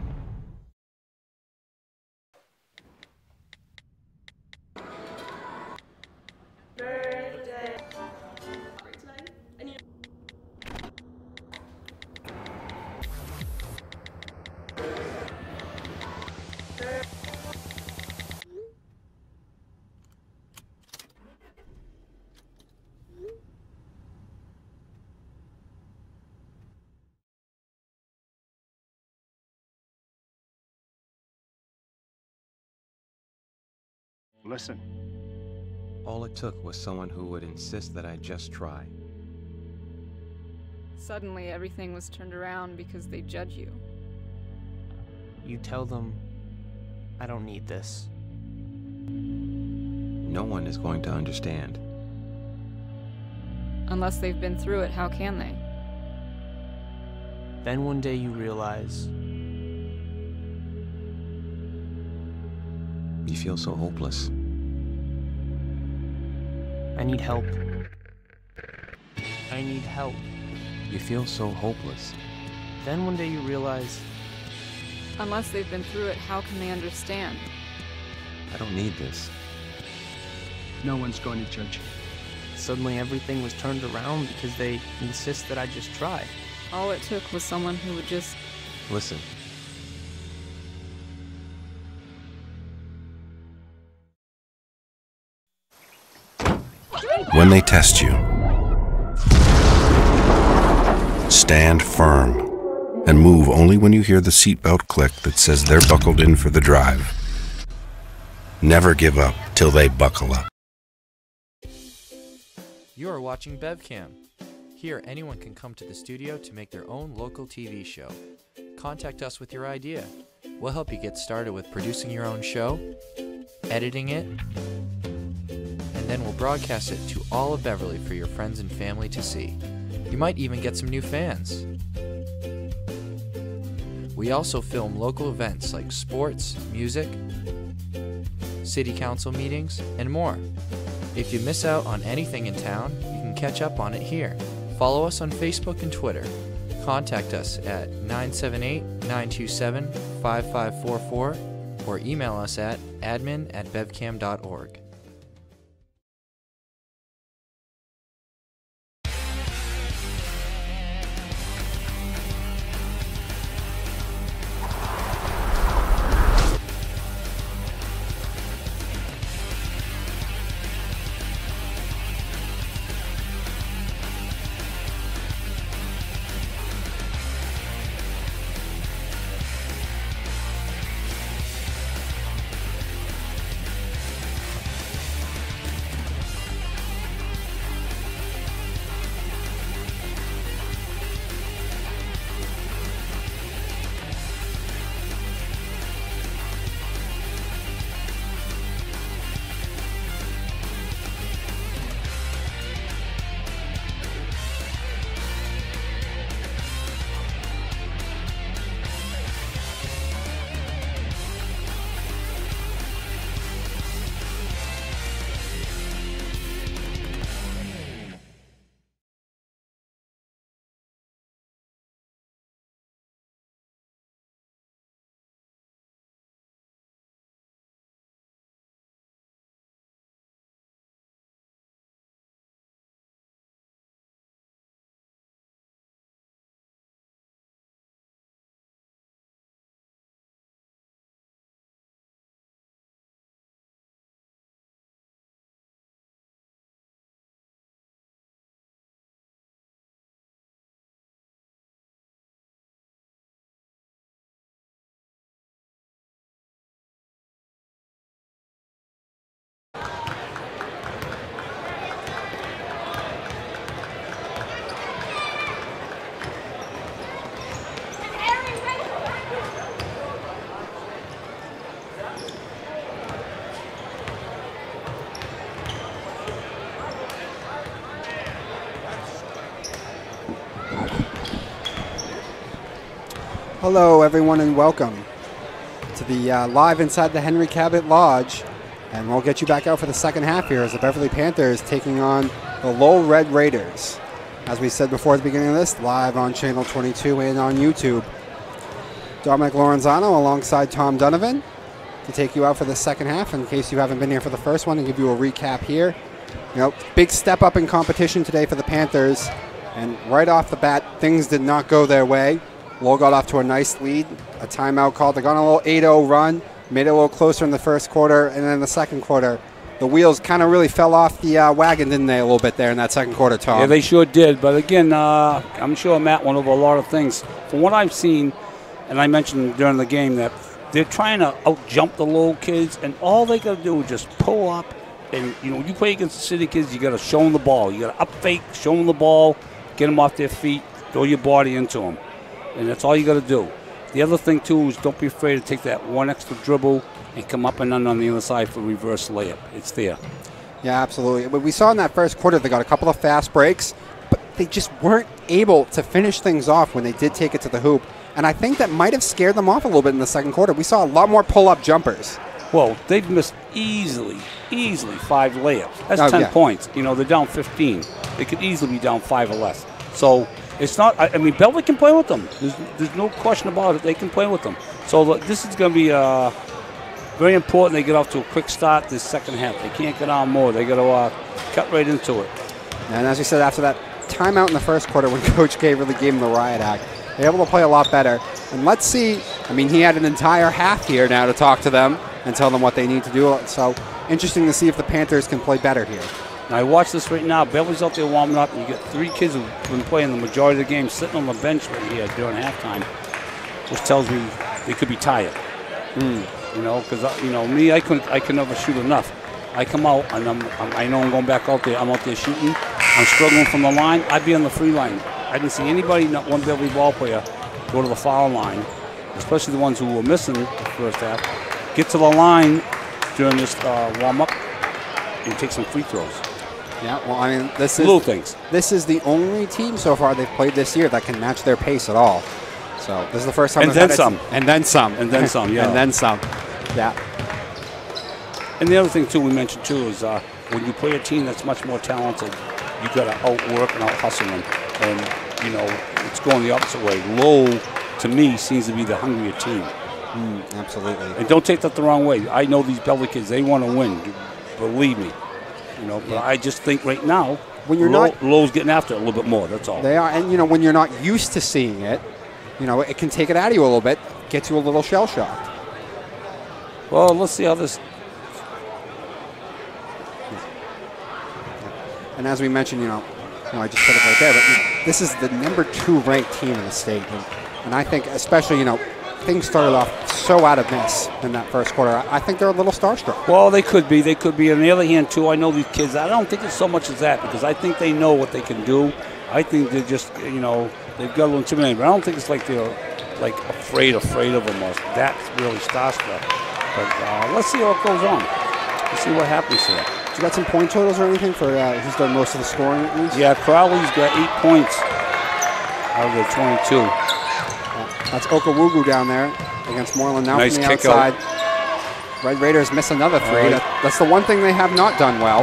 Listen. All it took was someone who would insist that I just try. Suddenly, everything was turned around because they judge you. You tell them, I don't need this. No one is going to understand. Unless they've been through it, how can they? Then one day you realize You feel so hopeless. I need help. I need help. You feel so hopeless. Then one day you realize, unless they've been through it, how can they understand? I don't need this. No one's going to judge you. Suddenly everything was turned around because they insist that I just try. All it took was someone who would just... Listen. When they test you, stand firm and move only when you hear the seatbelt click that says they're buckled in for the drive. Never give up till they buckle up. You are watching BevCam. Here, anyone can come to the studio to make their own local TV show. Contact us with your idea. We'll help you get started with producing your own show, editing it, and then we'll broadcast it to all of Beverly for your friends and family to see. You might even get some new fans. We also film local events like sports, music, city council meetings, and more. If you miss out on anything in town, you can catch up on it here. Follow us on Facebook and Twitter. Contact us at 978-927-5544 or email us at admin@bevcam.org. Hello, everyone, and welcome to the live inside the Henry Cabot Lodge. And we'll get you back out for the second half here as the Beverly Panthers taking on the Lowell Red Raiders. As we said before at the beginning of this, live on Channel 22 and on YouTube. Dominic Lorenzano alongside Tom Donovan to take you out for the second half. In case you haven't been here for the first one, and give you a recap here. You know, big step up in competition today for the Panthers. And right off the bat, things did not go their way. Lowell got off to a nice lead, a timeout called. They got on a little 8-0 run, made it a little closer in the first quarter, and then in the second quarter, the wheels kind of really fell off the wagon, didn't they, a little bit there in that second quarter, Tom? Yeah, they sure did. But again, I'm sure Matt went over a lot of things. From what I've seen, and I mentioned during the game, that they're trying to out-jump the Lowell kids, and all they got to do is just pull up. And, you know, when you play against the city kids, you got to show them the ball. You got to up-fake, show them the ball, get them off their feet, throw your body into them. And that's all you got to do. The other thing, too, is don't be afraid to take that one extra dribble and come up and under on the other side for reverse layup. It's there. Yeah, absolutely. But we saw in that first quarter they got a couple of fast breaks, but they just weren't able to finish things off when they did take it to the hoop. And I think that might have scared them off a little bit in the second quarter. We saw a lot more pull-up jumpers. Well, they've missed easily 5 layups. That's 10 points. You know, they're down 15. They could easily be down 5 or less. So it's not, I mean, Beverly can play with them. There's no question about it. They can play with them. So this is going to be very important they get off to a quick start this second half. They can't get on more. They got to cut right into it. And as you said, after that timeout in the first quarter when Coach K really gave them the riot act, they're able to play a lot better. And let's see, I mean, he had an entire half here now to talk to them and tell them what they need to do. So interesting to see if the Panthers can play better here. Now, I watch this right now. Beverly's out there warming up, and you get 3 kids who've been playing the majority of the game sitting on the bench right here during halftime, which tells me they could be tired. You know, because you know me, I can never shoot enough. I come out and I know I'm going back out there. I'm out there shooting. I'm struggling from the line. I'd be on the free line. I didn't see anybody, not one Beverly ball player, go to the foul line, especially the ones who were missing the first half. Get to the line during this warm up and take some free throws. Yeah, well, I mean, this is little things. This is the only team so far they've played this year that can match their pace at all. So this is the first time. And then some. And then some. And then some. Yeah. And then some. Yeah. And the other thing too we mentioned too is when you play a team that's much more talented, you got to outwork and out hustle them. And you know it's going the opposite way. Lowell, to me, seems to be the hungrier team. Absolutely. And don't take that the wrong way. I know these Beverly kids; they want to win. Believe me. You know, but I just think right now, when you're Lowell's getting after it a little bit more. That's all. They are, and you know, when you're not used to seeing it, you know, it can take it out of you a little bit, get you a little shell shocked. Well, let's see how this. And as we mentioned, you know, I just put it right there, but you know, this is the number 2 ranked team in the state, and I think, especially, you know, things started off so out of miss in that first quarter. I think they're a little starstruck. Well, they could be. They could be. On the other hand, too, I know these kids. I don't think it's so much as that because I think they know what they can do. I think they're just, you know, they've got a little intimidated. But I don't think it's like they're like afraid of them. Or that's really starstruck. But let's see how it goes on. Let's see what happens here. You got some point totals or anything for who's done most of the scoring at least? Yeah, Crowley's got 8 points out of the 22. That's Okawugu down there against Moreland now nice from the kick outside. Out. Red Raiders miss another 3. Right. That's the one thing they have not done well.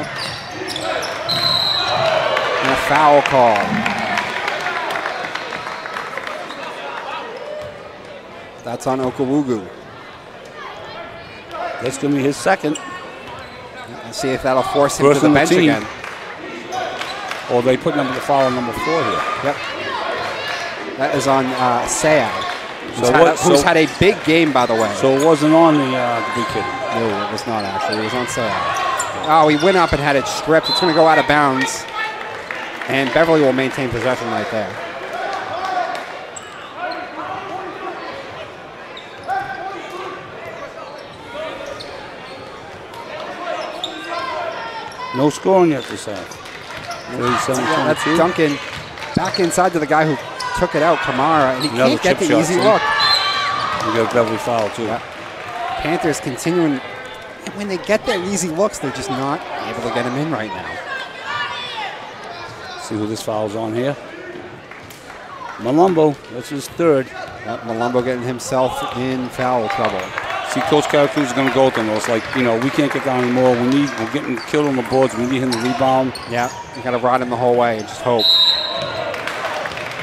And a foul call. That's on Okawugu. That's going to be his second. Let's see if that'll force him to the bench again. Or they put the foul on number 4 here. Yep. That is on Sayad, who's had a big game, by the way. So it wasn't on the big kid? No, it was not actually. It was on Sayad. Oh, he went up and had it stripped. It's going to go out of bounds. And Beverly will maintain possession right there. No scoring yet this half. That's Duncan back inside to the guy who took it out, Kamara, and he can't get the easy look. You got a Beverly foul, too. Yeah. Panthers continuing. When they get their easy looks, they're just not able to get them in right now. See who this foul's on here. Malumbo, that's his 3rd. Yep, Malumbo getting himself in foul trouble. See, Coach Caracruz is going to go with them. It's like, you know, we can't get down anymore. We're getting killed on the boards. We need him to rebound. Yeah, you got to ride him the whole way and just hope.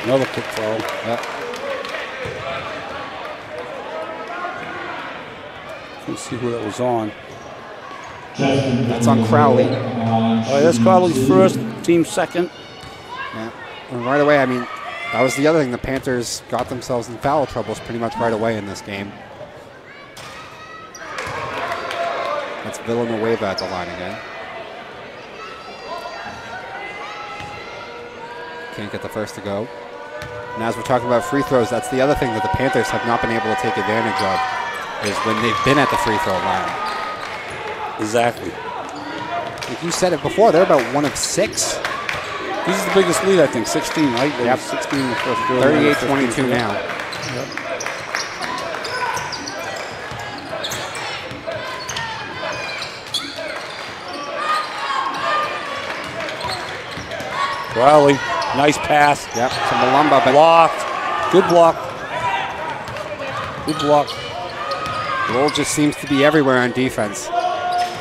Another quick foul. Yep. Let's see who that was on. That's on Crowley. All right, that's Crowley's first, team second. Yeah, and right away, I mean, that was the other thing. The Panthers got themselves in foul troubles pretty much right away in this game. That's Villanueva at the line again. Can't get the first to go. And as we're talking about free throws, that's the other thing that the Panthers have not been able to take advantage of, is when they've been at the free throw line. Exactly. Like you said it before, they're about 1 of 6. This is the biggest lead, I think, 16, right? Yep. 16 in the first quarter. 38-22 now. Yep. Crowley, nice pass. Yep, to Malumba, but blocked. Good block. Good block. Lowell just seems to be everywhere on defense.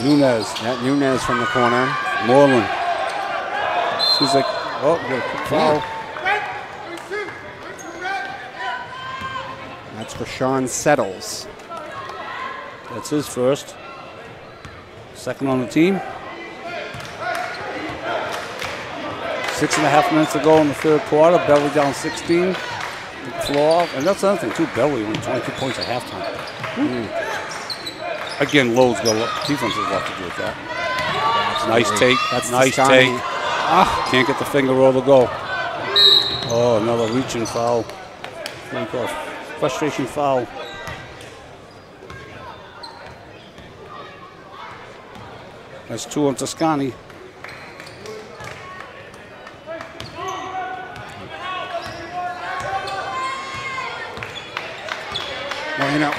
Nunez. Yeah, Nunez from the corner. Moreland. She's like, oh, we got a quick foul. That's for Sean Settles. That's his first. Second on the team. 6.5 minutes to go in the third quarter. Beverly down 16. Floor. And that's another thing, too. Beverly only 22 points at halftime. Again, Lowell's got defense has a lot to do with that. Nice take. That's nice take. Can't get the finger roll to go. Oh, another reaching foul. Frustration foul. That's 2 on Toscani. Well, you know,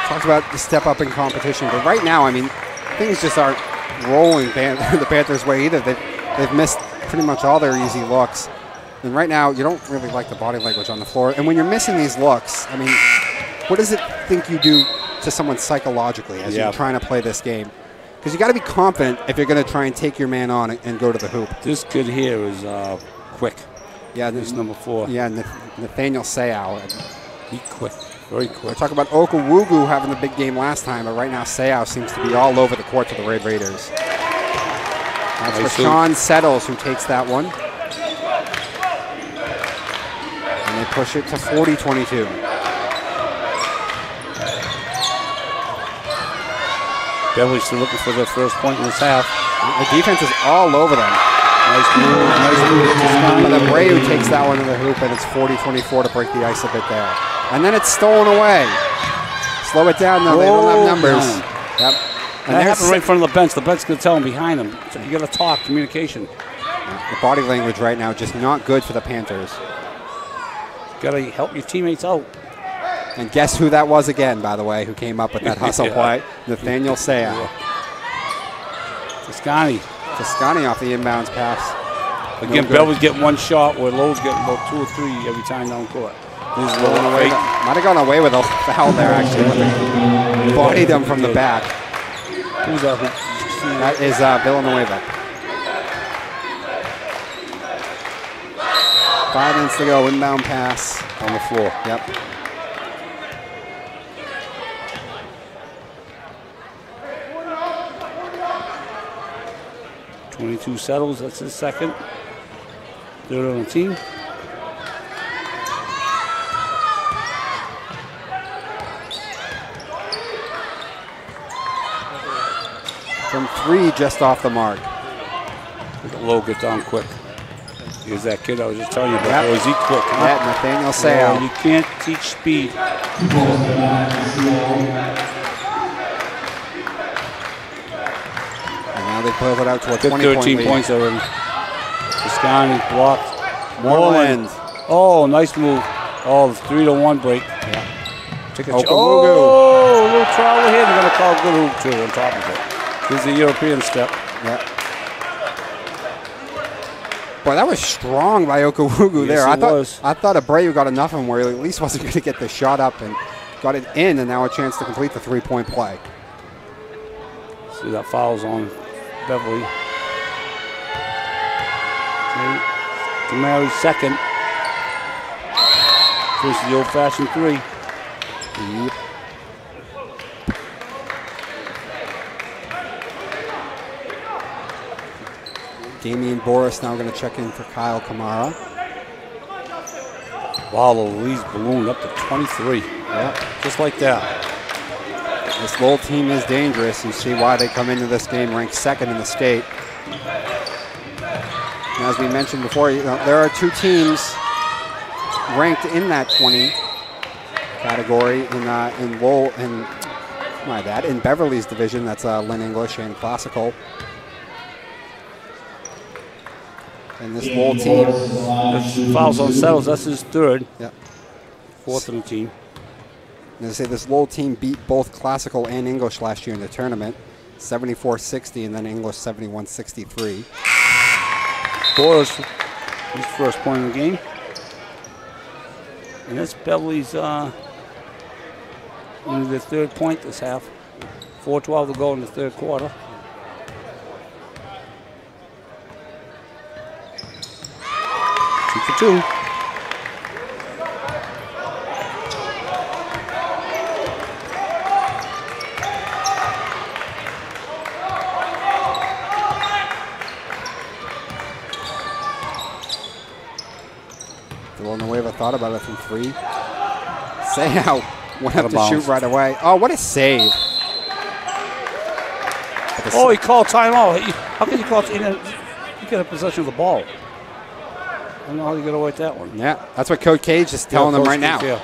talked about the step up in competition, but right now, I mean, things just aren't rolling the Panthers' way either. They've missed pretty much all their easy looks. And right now, you don't really like the body language on the floor. And when you're missing these looks, I mean, what does it think you do to someone psychologically as you're trying to play this game? Because you got to be confident if you're going to try and take your man on and go to the hoop. This kid here is quick. Yeah, this is number 4. Yeah, Nathaniel Sayao. He's quick, very quick. We talk about Okawugu having the big game last time, but right now Sayao seems to be all over the court for the Red Raiders. That's for Sean Settles, who takes that one. And they push it to 40-22. Beverly's still looking for their first point in this half. The defense is all over them. Nice move, nice move. But Abreu takes that one to the hoop, and it's 40-24 to break the ice a bit there. And then it's stolen away. Slow it down, though. They don't have numbers. Yep. And that happened right in front of the bench. The bench going to tell them behind them. So you got to talk, communication. The body language right now just not good for the Panthers. Got to help your teammates out. And guess who that was again, by the way, who came up with that hustle play? Nathaniel Sayao. Toscani off the inbounds pass. Again, Beverly's getting one shot where Lowell's getting about 2 or 3 every time down court. Might have gone away with a foul there, actually. Bodied him from the back. Who's that? That is Villanueva. 5 minutes to go, inbound pass. On the floor. Yep. .22 Settles, that's his second. Third on the team. From 3, just off the mark. Look at Low get down quick. Here's that kid I was just telling you about. Or is he quick? Huh? Yeah, Nathaniel Sayao. You can't teach speed. And now they pull it out to a 20-point 13 lead. points already. Toscani blocked. Moreland. Oh, nice move. Oh, 3-1 break. Yeah. Take a Okawugu. Oh, a little travel here. They're going to call good hoop too on top of it. Here's the European step. Yeah. Boy, that was strong by Okawugu there. Yes, I thought Abreu got enough of him where he at least wasn't going to get the shot up and got it in, and now a chance to complete the 3-point play. See that foul's on Beverly. Demary second. First the old-fashioned 3. Yep. Damian Boris now going to check in for Kyle Kamara. Wow, the lead's ballooned up to 23. Yeah, just like that. This Lowell team is dangerous. You see why they come into this game ranked 2nd in the state. And as we mentioned before, you know, there are 2 teams ranked in that 20 category in Lowell, in Beverly's division. That's Lynn English and Classical. And this Lowell team, fouls on Settles. That's his 3rd. Yeah. 4th on the team. And they say this Lowell team beat both Classical and English last year in the tournament, 74-60, and then English 71-63. Boris, his first point in the game. And that's Beverly's only their third point this half. 4:12 to go in the third quarter. Two for two. Villanueva thought about it from 3. Sayhout went up to shoot right away. Oh, what a save. Oh, he called timeout. How can you call it? You get a possession of the ball. I don't know how you get away with that one. Yeah, that's what Coach Cage is telling them right now. Yeah.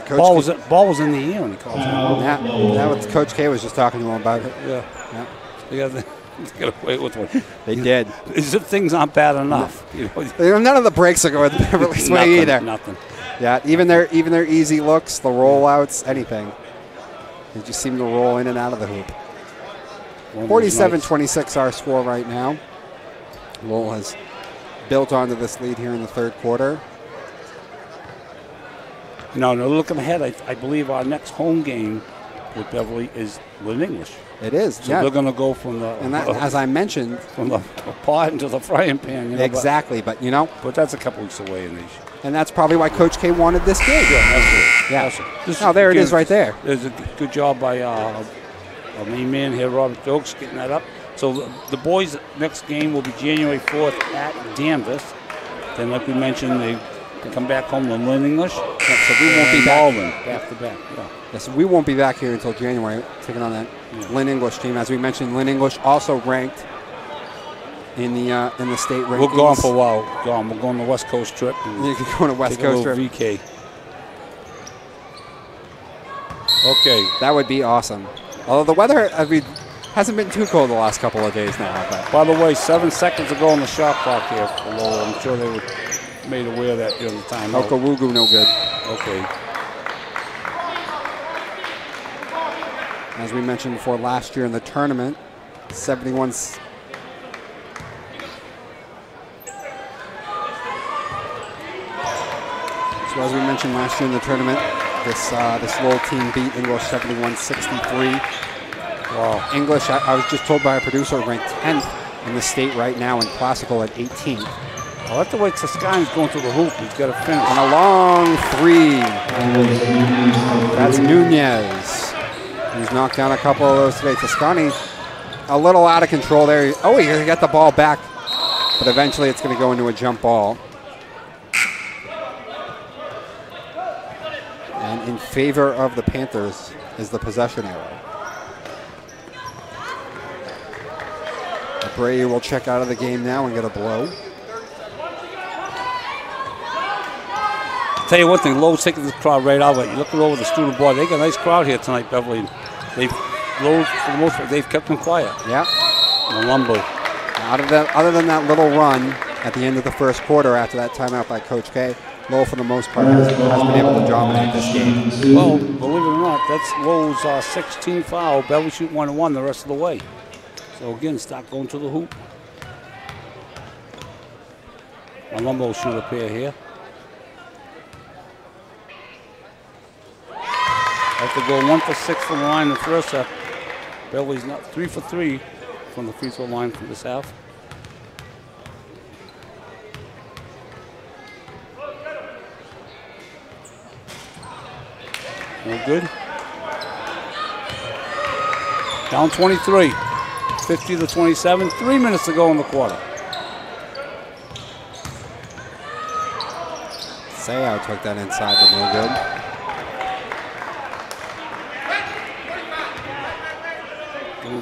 Ball was in the air when he called timeout. Yeah, that was Coach K was just talking to him about it. Yeah. They got away with one. They did. As if things aren't bad enough. You know, none of the breaks are going the Beverly's way either. Nothing. Yeah, even their easy looks, the rollouts, anything. They just seem to roll in and out of the hoop. 47-26 our score right now. Lowell has built onto this lead here in the third quarter. No, looking ahead, I believe our next home game with Beverly is Lynn English. It is, so they're going to go from the... And that, as I mentioned... From the pot into the frying pan. You know, exactly, but you know... But that's a couple weeks away in these. And that's probably why Coach K wanted this game. Yeah, absolutely. Oh, there it is right there. There's a good job by our main man here, Robert Stokes, getting that up. So the boys' next game will be January 4th at Danvers. Then, like we mentioned, they come back home to Lynn English. Yeah, so we won't be back to back. Yeah. Yes, we won't be back here until January, taking on that Lynn English team. As we mentioned, Lynn English also ranked in the state rankings. We're gone for a while. We're going on a West Coast trip. You can go on a West Coast trip. VK. Okay. That would be awesome. Although the weather hasn't been too cold the last couple of days now. But. By the way, 7 seconds to go on the shot clock here for Lowell. I'm sure they were made aware of that during the time. Okawugu, no good. Okay. As we mentioned before, last year in the tournament, 71. So as we mentioned last year in the tournament, this Lowell team beat English 71-63. Wow. English, I was just told by a producer, ranked 10th in the state right now, and classical at 18th. I'll have to wait. Toscani's going through the hoop. He's got to finish. And a long 3. That's Nunez. He's knocked down a couple of those today. Toscani a little out of control there. Oh, he got the ball back, but eventually it's going to go into a jump ball. And in favor of the Panthers is the possession arrow. Bray will check out of the game now and get a blow. I'll tell you one thing, Lowell's taking this crowd right out of it. You're looking over the student board. They got a nice crowd here tonight, Beverly. Lowell, for the most part, they've kept them quiet. Yeah. Malumbo. Other than that little run at the end of the first quarter after that timeout by Coach K, Lowell, for the most part, has been able to dominate this game. Well, believe it or not, that's Lowell's 16th foul. Beverly shoot 1-1 the rest of the way. So again, start going to the hoop. Malumbo will shoot a pair here. Have to go 1 for 6 from the line in the first half. Beverly's not 3 for 3 from the free throw line from this half. No good. Down 23, 50-27. 3 minutes to go in the quarter. Sayao took that inside, but no good.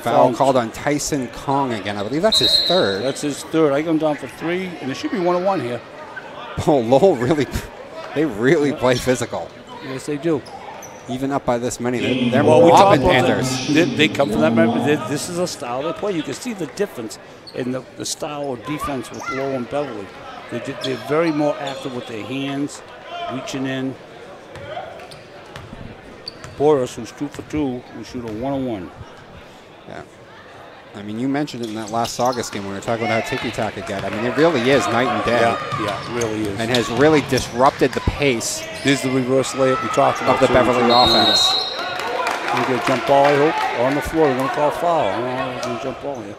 Foul called on Tyson Kong again. I believe that's his third. That's his third. I got him down for 3, and it should be 1-1 here. Oh, Lowell really play physical. Yes, they do. Even up by this many, they're mobbing Panthers. They come from that. This is a style they play. You can see the difference in the style of defense with Lowell and Beverly. They're very more active with their hands, reaching in. Boris, who's 2 for 2, will shoot a 1-on-1. Yeah. I mean, you mentioned it in that last Saugus game when we were talking about how ticky-tack get. I mean, it really is night and day. Yeah, it really is. And has really disrupted the pace. Here's the reverse layup we talked about. Of the Beverly offense. We're going to jump ball, I hope. On the floor, we're going to call foul. I don't know if we're going to jump ball here.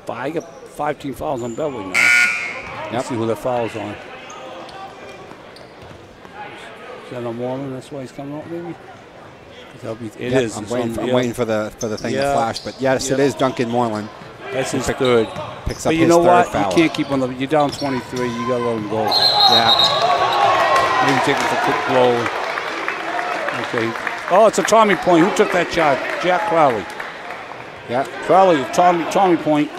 I got 5 team fouls on Beverly now. Let's see who that foul's on. Is that on Moreland? That's why he's coming out, maybe? It is. I'm waiting for the thing to flash, but yes, it is Duncan Moreland. That's his third. Picks up but you his know third what? foul. You can't keep on the. You're down 23. You got to let him go. Yeah. Maybe take it for a quick blow. Okay. Oh, it's a Tommy point. Who took that shot? Jack Crowley. Yeah. Crowley, Tommy point.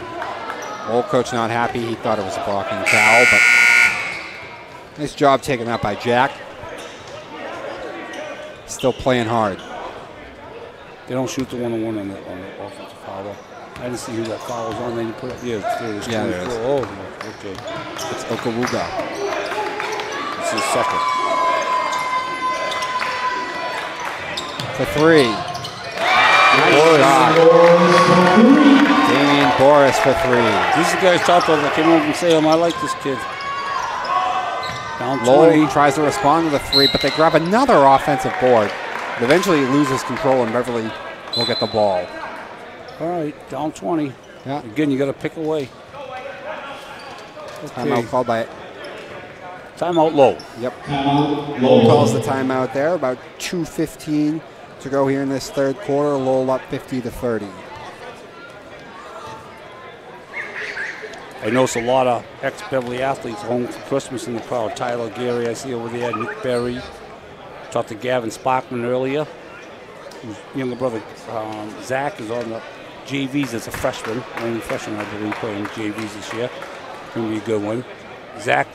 Old coach not happy. He thought it was a blocking foul, but nice job taken out by Jack. Still playing hard. They don't shoot the one-on-one on the offensive foul, though. I didn't see who that foul was on. Then you put it. Yeah, there it is. Oh, okay. It's Okawuga. It's his second. For 3. Nice shot. Damian Boris for 3. These are the guys talked about that came over and say, I like this kid. Down 20. Lowell tries to respond to the 3, but they grab another offensive board. But eventually he loses control, and Beverly will get the ball. All right, down 20. Yeah. Again, you got to pick away. Okay. Timeout called by Timeout Low. Yep. Lowell calls the timeout there. About 2:15 to go here in this third quarter. Lowell up 50-30. I noticed a lot of ex-Beverly athletes home for Christmas in the crowd. Tyler Gary, I see over there. Nick Berry. Talked to Gavin Sparkman earlier. His younger brother, Zach, is on the JVs as a freshman. Only freshman, I believe, playing JVs this year. Going to be a good one. Zach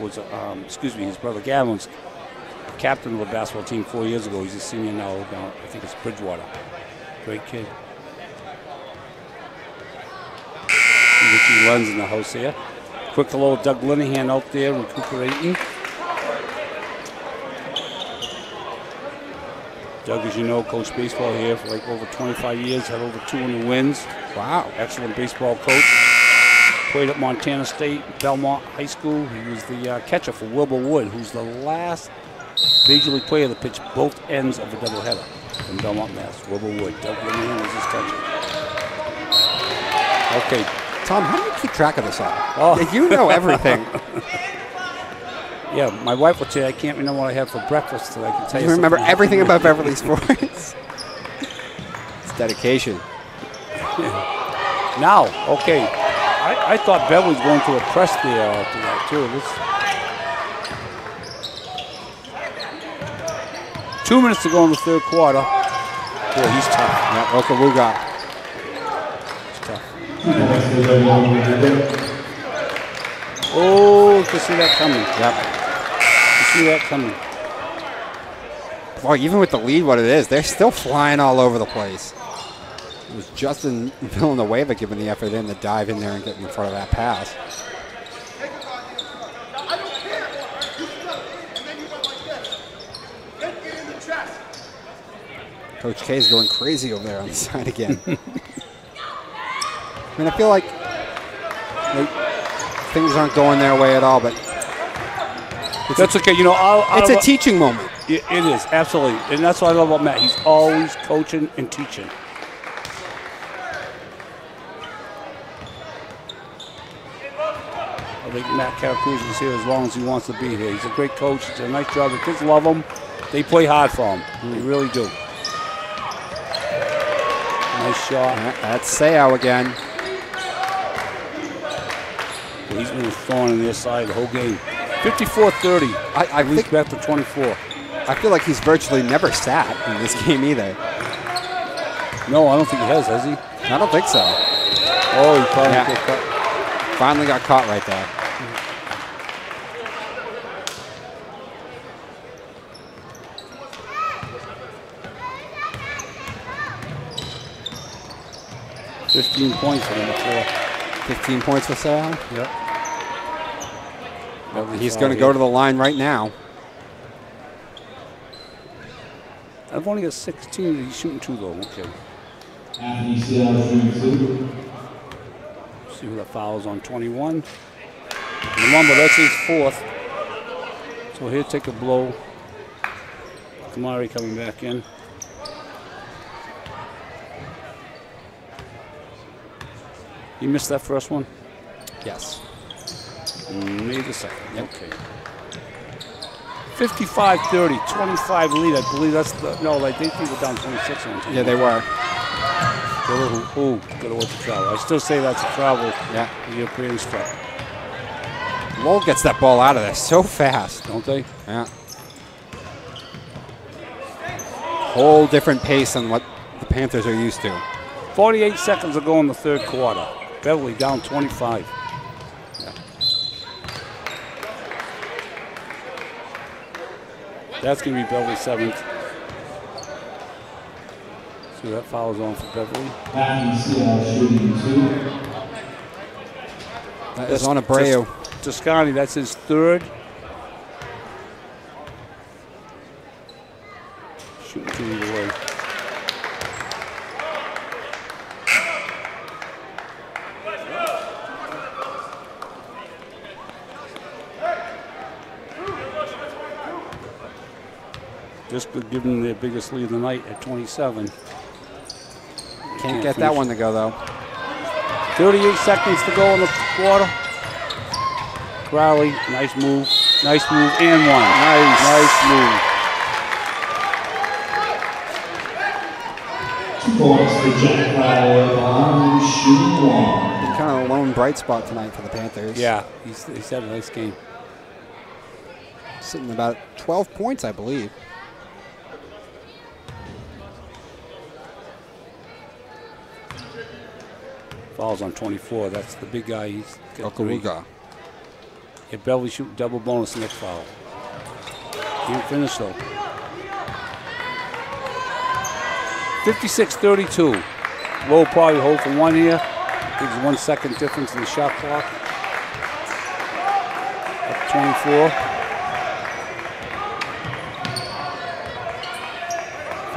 was, his brother Gavin was captain of the basketball team 4 years ago. He's a senior now. I think it's Bridgewater. Great kid. Richie Lenz in the house here. Quick little Doug Linehan out there recuperating. Doug, as you know, coached baseball here for like over 25 years, had over 200 wins. Wow. Excellent baseball coach. Played at Montana State, Belmont High School. He was the catcher for Wilbur Wood, who's the last major league player to pitch both ends of a doubleheader from Belmont, Mass. Wilbur Wood. Doug Linehan was his catcher. Okay. Tom, how do you keep track of this all? Oh. You know everything. Yeah, my wife will tell you I can't remember what I had for breakfast, so I can tell you. You remember everything about Beverly sports. It's dedication. Now, okay, I thought Beverly was going to a press there after that too. 2 minutes to go in the third quarter. Boy, he's tough. Yeah, Okawuga. He's tough. Oh, you can see that coming. Yep. See that coming. Well, even with the lead, what it is, they're still flying all over the place. It was Justin Villanueva giving the effort in to dive in there and get in front of that pass. Coach K is going crazy over there on the side again. I mean, I feel like things aren't going their way at all, but that's okay. You know, it's a teaching moment. It is, absolutely. And that's what I love about Matt. He's always coaching and teaching. I think Matt Caracruz is here as long as he wants to be here. He's a great coach. He does a nice job. The kids love him. They play hard for him. They really do. Nice shot. That's Seau again. Well, he's been throwing on their side the whole game. 54-30. I think back to 24. I feel like he's virtually never sat in this game either. No, I don't think he has he? I don't think so. Oh, he finally got caught. Finally got caught right there. $15 points for number 4. 15 points for Seau? Yep. He's going to go to the line right now. I I've only got 16. He's shooting 2 though. Okay. Anthony Seattle shooting 2. See who that fouls on 21. Remember, that's his 4th. So he'll take a blow. Kamari coming back in. You missed that first one? Yes. Made the second. Yep. Okay. 55-30, 25 lead. I believe that's the. No, like they think we're down 26 on time. Yeah, they were. Gotta watch the travel. I still say that's a travel. Yeah. The European stuff. Lowell gets that ball out of there so fast. Don't they? Yeah. Whole different pace than what the Panthers are used to. 48 seconds to go in the 3rd quarter. Beverly down 25. Yeah. That's going to be Beverly 7th. See that foul's on for Beverly. That is on Abreu. Toscani, that's his 3rd. Shooting 2 either way. Just giving them their biggest lead of the night at 27. Can't get that one to go, though. 38 seconds to go in the quarter. Crowley, nice move, and one. Nice move. 2 points for Jack Crowley on shooting 1. Been kind of a lone bright spot tonight for the Panthers. Yeah, he's had a nice game. Sitting about 12 points, I believe. Fouls on 24. That's the big guy. He's got 3. Okaluga. If Beverly shoot double bonus next foul. Can't finish though. 56-32. Lowell probably hold for 1 here. Gives 1 second difference in the shot clock. Up 24.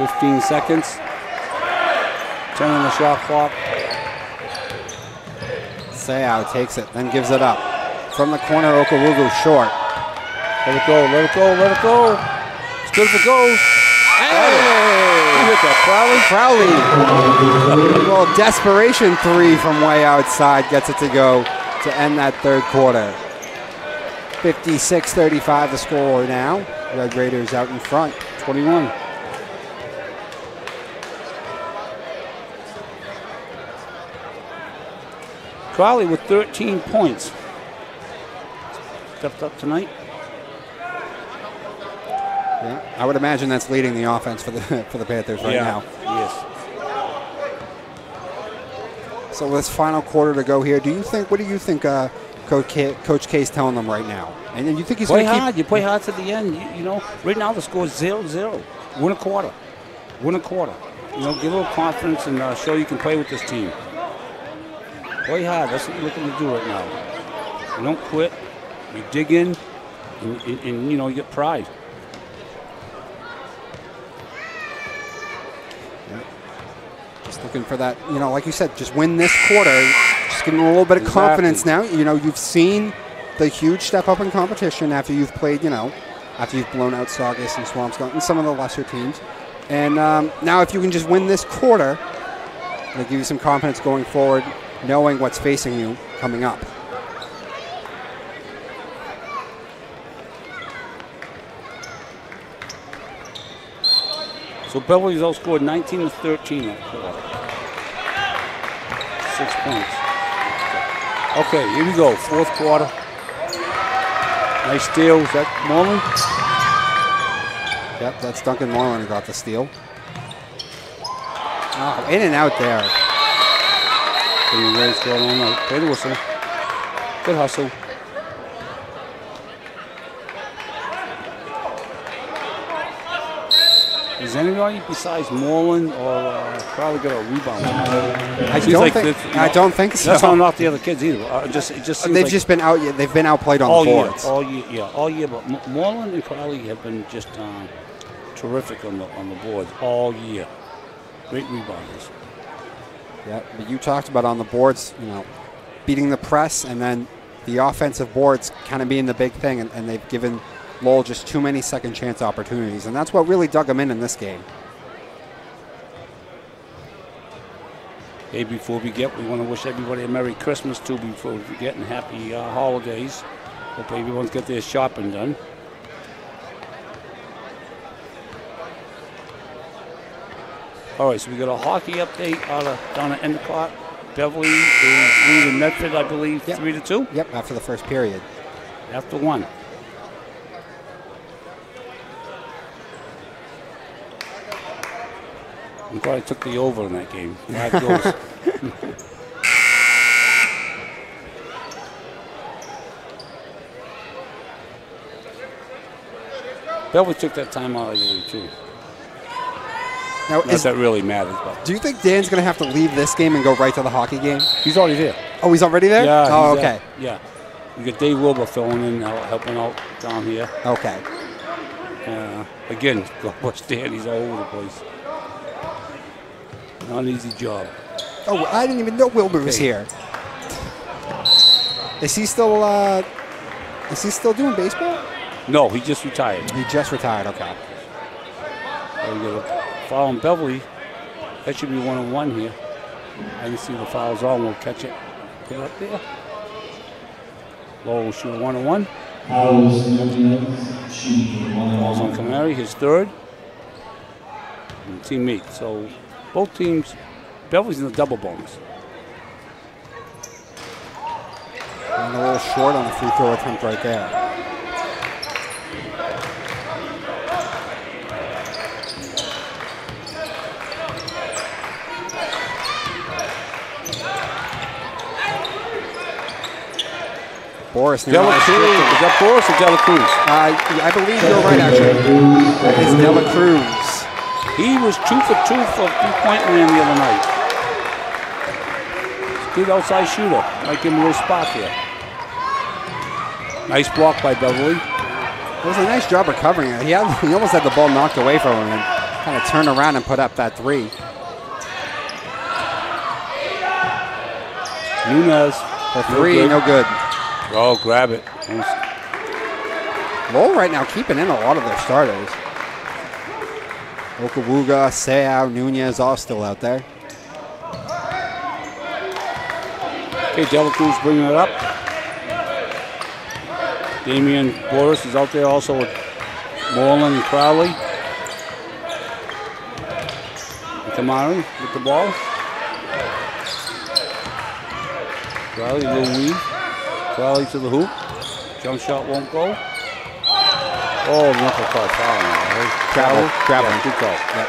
15 seconds. 10 on the shot clock. Sayao takes it, then gives it up. From the corner, Okaluga short. Let it go, let it go, let it go. It's good if it goes. Hey! Hit that Crowley. A little desperation 3 from way outside gets it to go to end that 3rd quarter. 56-35 the score now. Red Raiders out in front, 21. Crowley with 13 points. Stepped up tonight. Yeah, I would imagine that's leading the offense for the Panthers right now. Yes. So with this final quarter to go here, what do you think Coach K's telling them right now? And then you think he's going to keep... hard. You play hard to the end. You know, right now the score is 0-0. Win a quarter. Win a quarter. You know, give a little confidence and show you can play with this team. Play hard. That's what you're looking to do right now. You don't quit. You dig in, and you know, you get pride. Yeah. Just looking for that, you know, like you said, just win this quarter. Just getting a little bit of confidence now. You know, you've seen the huge step up in competition after you've played, you know, after you've blown out Saugus and Swampscott and some of the lesser teams. And now if you can just win this quarter, it'll give you some confidence going forward, knowing what's facing you coming up. So Beverly's outscored 19-13 that quarter. 6 points. Okay, here we go. 4th quarter. Nice steal. Is that Moreland? Yep, that's Duncan Moreland who got the steal. Oh, in and out there. Play the whistle. Good hustle. Is anybody besides Moreland or probably got a rebound? I don't think so. That's not knock the other kids either. They've just been out. They've been outplayed on the boards all year. But Moreland and Crowley have been just terrific on the boards all year. Great rebounders. Yeah, but you talked about on the boards, you know, beating the press and then the offensive boards kind of being the big thing, and they've given Lowell just too many second chance opportunities, and that's what really dug them in this game. Hey, before we want to wish everybody a Merry Christmas too before we forget, and happy holidays. Hope everyone's got their shopping done. All right, so we got a hockey update down at Endicott. Beverly is leading Medford, I believe, 3-2. Yep, after the first period. After one. I'm glad I took the over in that game. 5 goals. Beverly took that time out, I believe, too. Now, not that really matters. But. Do you think Dan's going to have to leave this game and go right to the hockey game? He's already there. Oh, he's already there? Yeah. Oh, okay. Yeah. We got Dave Wilbur filling in, helping out down here. Okay. Again, watch Dan, he's all over the place. Not an easy job. Oh, I didn't even know Wilbur was here. Is he still doing baseball? No, he just retired. He just retired, okay. So we got a foul on Beverly. That should be 1-on-1 here. I can see the foul's on. We'll catch it. Put it up there. Lowell will shoot a 1-on-1. Fouls on Kamari, his third. And teammate. So both teams, Beverly's in the double bonus. And a little short on the free throw attempt right there. Boris. Dela Cruz. Is that Boris or Dela Cruz? I believe you're right, actually. It's Dela Cruz. He was 2 for 2 for three-point land the other night. Good outside shooter. Might give him a little spot here. Nice block by Beverly. It was a nice job recovering it. He almost had the ball knocked away from him and kind of turned around and put up that three. Nunez. For three, no good. Oh, grab it. Lowell right now keeping in a lot of their starters. Okawuga, Seau, Nunez, all still out there. Okay, Dela Cruz bringing it up. Damian Boris is out there also with Moreland and Crowley. And Kamari with the ball. Crowley, a little weave. Crowley to the hoop. Jump shot won't go. Oh, knuckle call foul now, right? Travel. Yeah, good call. Yep.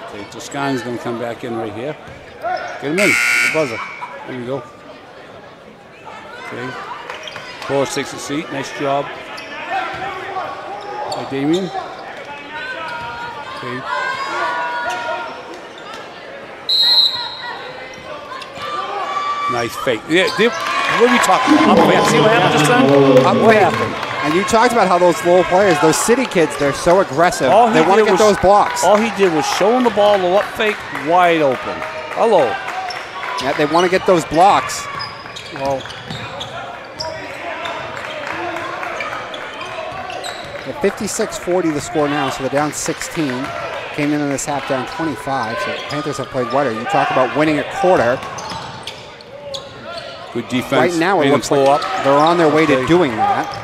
Okay, Toscana's going to come back in right here. Get him in. The buzzer. There you go. Okay. Boris takes a seat. Nice job by Damien. Okay. Nice fake. Yeah, what are we talking about? Up fake. See what happened just then? Up fake. And you talked about how those Lowell players, those city kids, they're so aggressive. They want to get those blocks. All he did was show him the ball, the up fake, wide open. Hello. Yeah, they want to get those blocks. Well, 56-40 the score now, so they're down 16. Came in this half down 25, so Panthers have played better. You talk about winning a quarter. Good defense. Right now it looks like they're on their way to doing that.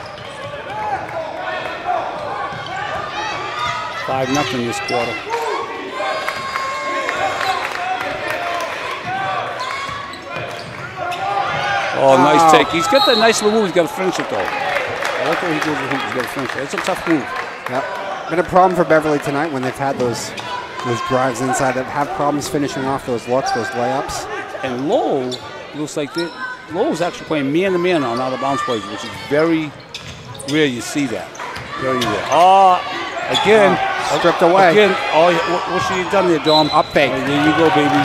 5-0 this quarter. Oh, nice take. He's got that nice little move. He's got to finish it, though. I like how he goes to the hoop. He's got to finish it. It's a tough move. Yep. Been a problem for Beverly tonight when they've had those drives inside that have problems finishing off those looks, those layups. And Lowell looks like Lowell's actually playing man-to-man on out-of-bounds plays, which is very rare you see that. Very rare. Again. Stripped away. Again. What should you have done there, Dom? Up fake. There you go, baby.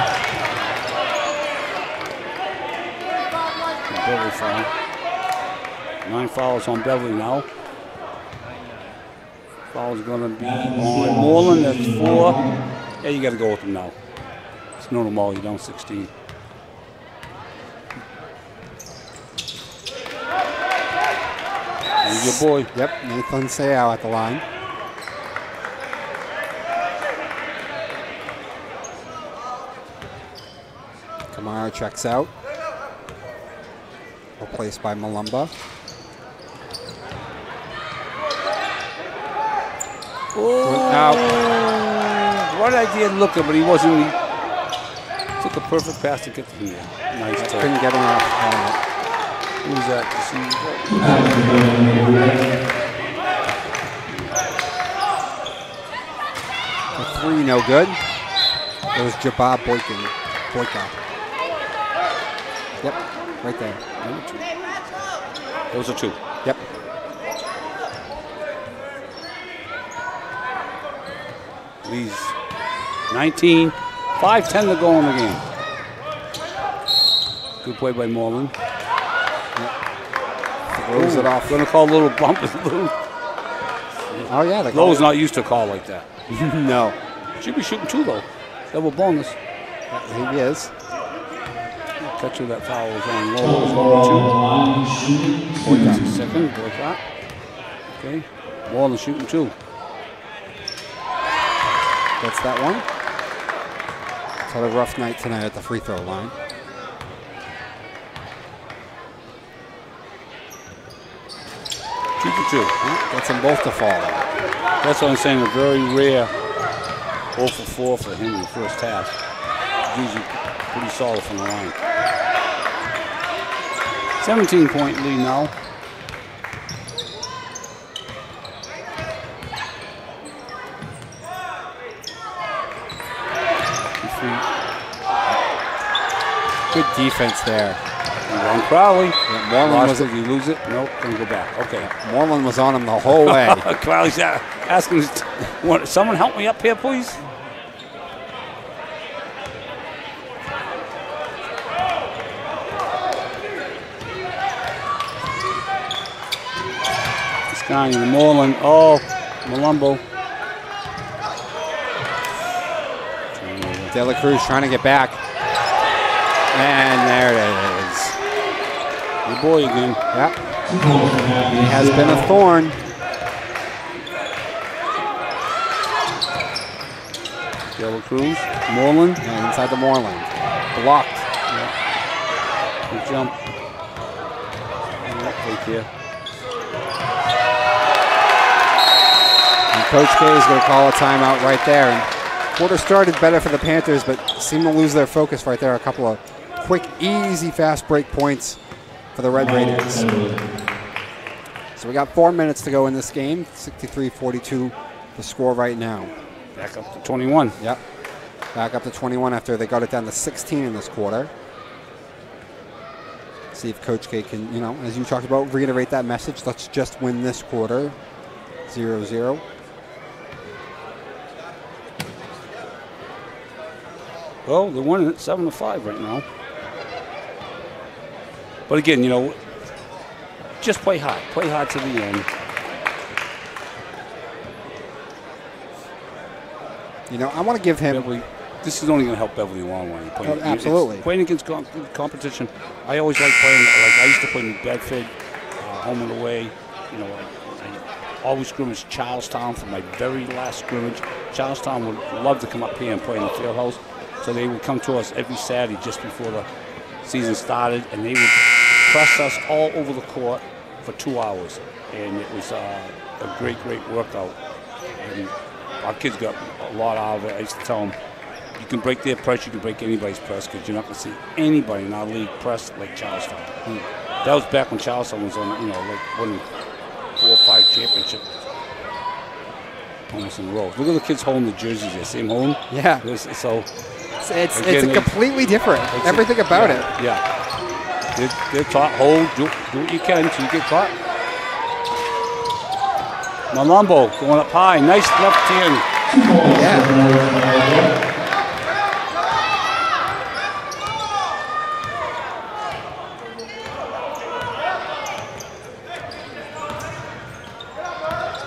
Beverly foul. 9 fouls on Beverly now. Foul's going to be on Moreland. That's 4. Yeah, you got to go with him now. It's no more. You're down 16. Here's your boy. Yep, Nathan Seau at the line. Kamara checks out. Replaced by Malumba. Out. What idea looking, but he wasn't. He took a perfect pass to get to him. Nice. Couldn't get him off. Who's that? The 3, no good. It was Jabbar Boykin. Yep, right there. Those are 2. Yep. Lee's 19, 5:10 to go in the game. Good play by Moreland. Yep. Throws it off. Going to call a little bump. Oh yeah, Lowell's not used to a call like that. No. Should be shooting 2 though. Double bonus. Yeah, he is. Catch who that foul was on. Lowell was shooting 2. Boycott. Second. Boycott. Okay. Moreland shooting 2. That's that one. It's had a rough night tonight at the free throw line. Two for 2. Gets them both to fall. That's what I'm saying. A very rare 0 for 4 for him in the first half. Usually pretty solid from the line. 17-point lead now. Good defense there. Wrong Crowley. Yeah, Moreland was it. Did you lose it? Nope. Gonna go back. Okay. Yeah, Moreland was on him the whole way. Crowley's asking, someone help me up here, please? This guy in Moreland. Oh, Malumbo. De La Cruz trying to get back. And there it is. Your boy again. Yep. He has been a thorn. De La Cruz. Moreland. Yeah, inside the Moreland. Blocked. Yeah. Good jump. Take care. And Coach K is going to call a timeout right there. And quarter started better for the Panthers, but seemed to lose their focus right there. A couple of quick, easy, fast break points for the Red Raiders. So we got 4 minutes to go in this game. 63-42 the score right now. Back up to 21. Yep. Back up to 21 after they got it down to 16 in this quarter. See if Coach K can, you know, as you talked about, reiterate that message. Let's just win this quarter. 0-0. Well, they're winning it 7-5 right now. But again, you know, just play hard. Play hard to the end. You know, I want to give him. Beverly, this is only going to help Beverly in the long run. Absolutely. Playing against competition. I always like playing. Like I used to play in Bedford, home and away. You know, I always scrimmaged Charlestown for my very last scrimmage. Charlestown would love to come up here and play in the field house. So they would come to us every Saturday just before the season started, and they would press us all over the court for 2 hours. And it was a great, great workout. And our kids got a lot out of it. I used to tell them, you can break their press, you can break anybody's press, because you're not going to see anybody in our league press like Charlestown. That was back when Charlestown was on, you know, like winning 4 or 5 championships. Almost in a row. Look at the kids holding the jerseys there. See them holding? Yeah. So it's completely different. Everything about it. Yeah. They're taught, hold, do what you can until you get caught. Malumbo going up high. Nice left hand. Yeah.